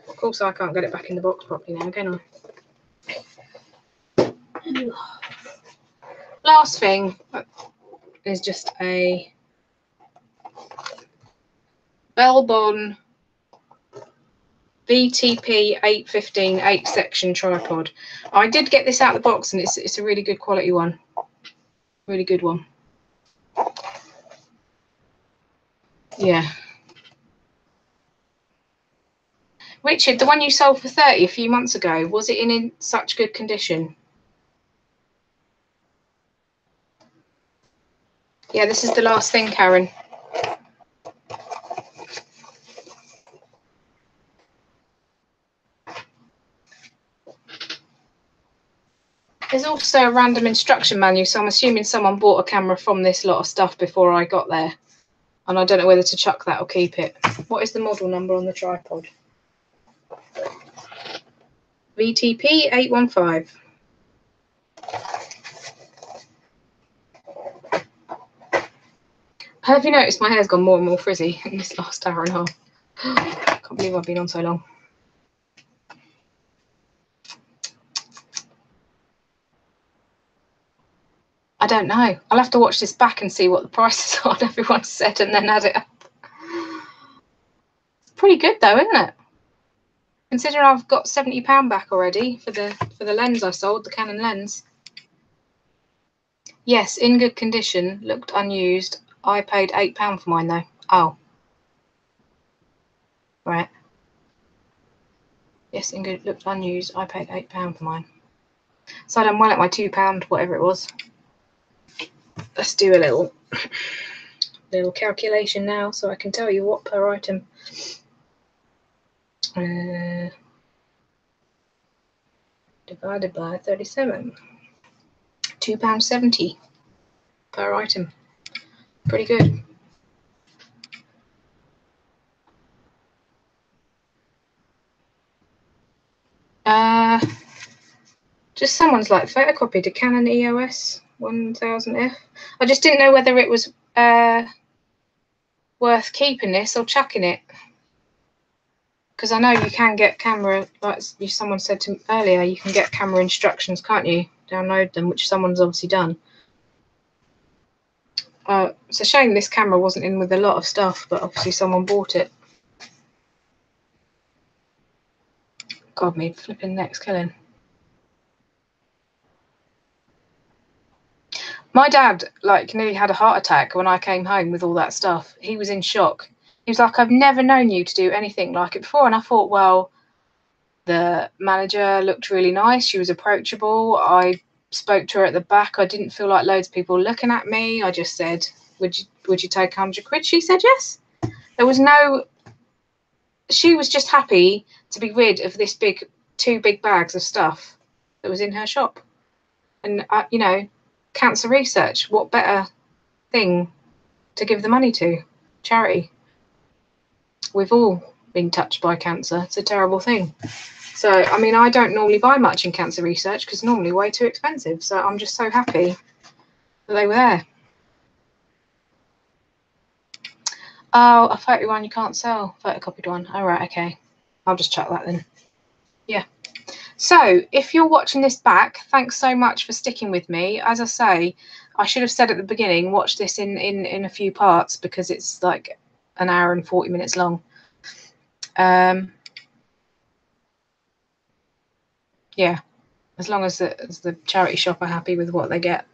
Of course, I can't get it back in the box properly now, can I? Last thing is just a Bellbon VTP 815 8-section tripod. I did get this out of the box, and it's a really good quality one. Really good one. Yeah. Richard, the one you sold for 30 a few months ago, was it in such good condition? Yeah, this is the last thing, Karen. There's also a random instruction manual, so I'm assuming someone bought a camera from this lot of stuff before I got there. And I don't know whether to chuck that or keep it. What is the model number on the tripod? VTP 815. Have you noticed my hair's gone more and more frizzy in this last hour and a half? I can't believe I've been on so long. I don't know. I'll have to watch this back and see what the prices are everyone said and then add it up. Pretty good though, isn't it? Considering I've got £70 back already for the lens I sold, the Canon lens. Yes, in good condition, looked unused. I paid £8 for mine though. Oh. Right. Yes, in good, looked unused. I paid £8 for mine. So I done well at my £2, whatever it was. Let's do a little calculation now so I can tell you what per item. Divided by 37. £2.70 per item. Pretty good. Just someone's like photocopied a Canon EOS 1000F. I just didn't know whether it was worth keeping this or chucking it. Because I know you can get camera, like someone said to me earlier, you can get camera instructions, can't you? Download them, which someone's obviously done. It's a shame this camera wasn't in with a lot of stuff, but obviously someone bought it. God, me flipping neck's killing. My dad, like, nearly had a heart attack when I came home with all that stuff. He was in shock. He was like, I've never known you to do anything like it before. And I thought, well, the manager looked really nice. She was approachable. I spoke to her at the back. I didn't feel like loads of people looking at me. I just said, would you take 100 quid? She said yes. There was no... She was just happy to be rid of this two big bags of stuff that was in her shop. And, you know, cancer research, what better thing to give the money to? Charity. We've all been touched by cancer. It's a terrible thing. So, I mean, I don't normally buy much in cancer research because normally way too expensive. So I'm just so happy that they were there. Oh, a photo one you can't sell. Photocopied one. All right, okay. I'll just chuck that then. Yeah. So if you're watching this back, thanks so much for sticking with me. As I say, I should have said at the beginning, watch this in a few parts because it's like an hour and 40 minutes long. Yeah, as long as the charity shop are happy with what they get,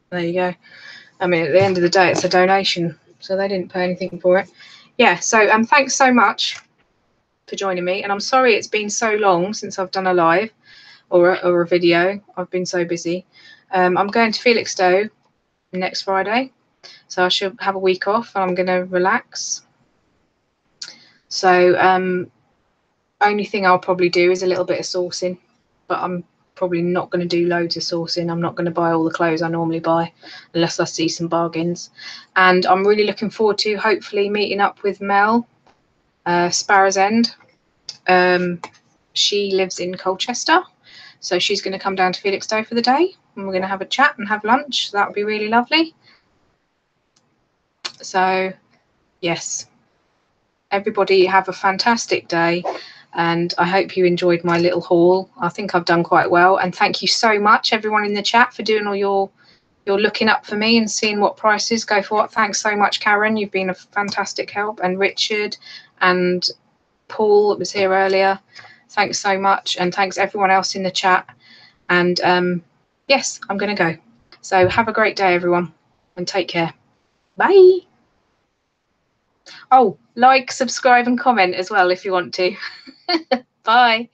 there you go. I mean, at the end of the day, it's a donation, so they didn't pay anything for it. Yeah, so thanks so much for joining me, and I'm sorry it's been so long since I've done a live or a video. I've been so busy. I'm going to Felixstowe next Friday, so I should have a week off and I'm going to relax. So only thing I'll probably do is a little bit of sourcing, but I'm probably not going to do loads of sourcing. I'm not going to buy all the clothes I normally buy unless I see some bargains. And I'm really looking forward to hopefully meeting up with Mel, Sparrow's End. She lives in Colchester, so she's going to come down to Felixstowe for the day and we're going to have a chat and have lunch. So that would be really lovely. So yes, everybody have a fantastic day. And I hope you enjoyed my little haul. I think I've done quite well. And thank you so much, everyone in the chat, for doing all your looking up for me and seeing what prices go for what. Thanks so much, Karen. You've been a fantastic help. And Richard and Paul that was here earlier. Thanks so much. And thanks everyone else in the chat. And yes, I'm going to go. So have a great day, everyone. And take care. Bye. Oh, like, subscribe and comment as well if you want to. Bye.